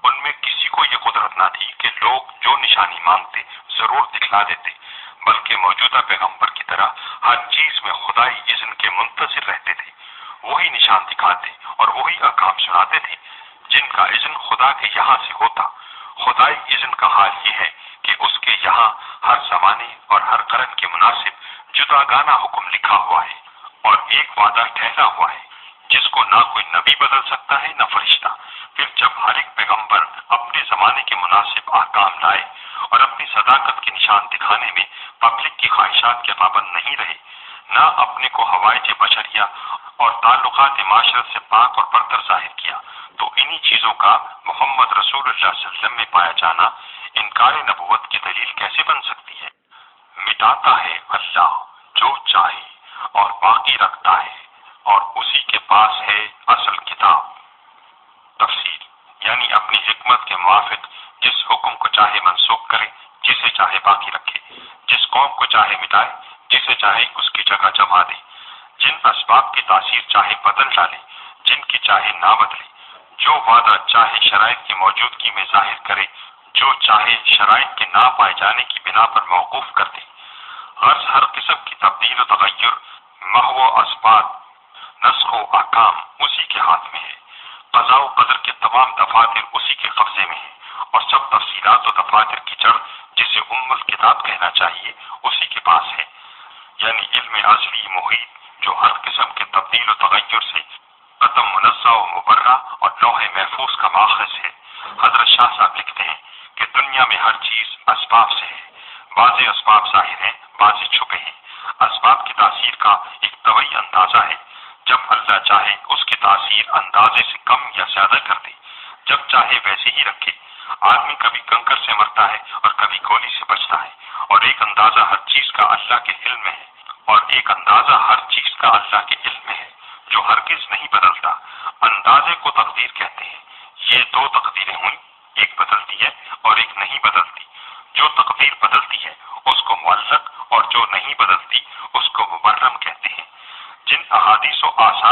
B: ان میں کسی کو یہ قدرت نہ تھی کہ لوگ جو نشانی مانگتے ضرور دکھلا دیتے، بلکہ موجودہ پیغمبر کی طرح ہر چیز میں خدائی اذن کے منتظر رہتے تھے۔ وہی نشان دکھاتے اور وہی احکام سناتے تھے جن کا اذن خدا کے یہاں سے ہوتا۔ خدائی اذن کا حال یہ ہے کہ اس کے یہاں ہر زمانے اور ہر قرن کے مناسب جداگانہ حکم لکھا ہوا ہے اور ایک وعدہ ٹھہرا ہوا ہے جس کو نہ کوئی نبی بدل سکتا ہے نہ فرشتہ۔ پھر جب ہر ایک پیغمبر اپنے زمانے کے مناسب احکام لائے اور اپنی صداقت کے نشان دکھانے میں پبلک کی خواہشات کے پابند نہیں رہے، نہ اپنے کو حوائج بشریہ اور تعلقات معاشرت سے پاک اور برتر ظاہر کیا، تو انہی چیزوں کا محمد رسول اللہ صلی اللہ علیہ وسلم میں پایا جانا انکار نبوت کی دلیل کیسے بن سکتی ہے؟ مٹاتا ہے اللہ جو چاہے اور باقی رکھتا ہے، اور اسی کے پاس ہے اصل کتاب۔ تفسیر یعنی اپنی حکمت کے موافق جس حکم کو چاہے منسوخ کرے، جسے چاہے باقی رکھے، جس قوم کو چاہے مٹائے، جسے چاہے اس کی جگہ جما دے، جن اسباب کی تاثیر چاہے بدل ڈالے، جن کی چاہے نہ بدلے، جو وعدہ چاہے شرائط کی موجودگی میں ظاہر کرے، جو چاہے شرائط کے نہ پائے جانے کی بنا پر موقوف کر دے۔ غرض ہر قسم کی تبدیل و تغیر، محو و اثبات، نسخ و احکام اسی کے ہاتھ میں ہے۔ قضاء و قدر کے تمام دفاتر اسی کے قبضے میں ہیں، اور سب تفصیلات و دفاتر کی جڑ جسے ام الکتاب کہنا چاہیے اسی کے پاس ہے، یعنی علم ازلی محیط جو ہر قسم کے تبدیل و تغیر سے قدم منزہ و مبرہ اور لوح محفوظ کا ماخذ ہے۔ حضرت شاہ صاحب لکھتے ہیں کہ دنیا میں ہر چیز اسباب سے ہے، بعض اسباب ظاہر ہیں، بعض چھپے ہیں۔ اسباب کی تاثیر کا ایک طبعی اندازہ ہے، جب اللہ چاہے اس کی تاثیر اندازے سے کم یا زیادہ کر دے، جب چاہے ویسے ہی رکھے۔ آدمی کبھی کنکر سے مرتا ہے اور کبھی گولی سے بچتا ہے، اور ایک اندازہ ہر چیز کا اللہ کے علم میں ہے، اور ایک اندازہ ہر چیز کا اللہ کے علم میں ہے جو ہرگز نہیں بدلتا۔ اندازے کو تقدیر کہتے ہیں۔ یہ دو تقدیریں ہوئیں، ایک بدلتی ہے اور ایک نہیں بدلتی۔ جو تقدیر بدلتی ہے اس کو معلق، اور جو نہیں بدلتی اس کو مبرم کہتے ہیں۔ جن احادیث و آثار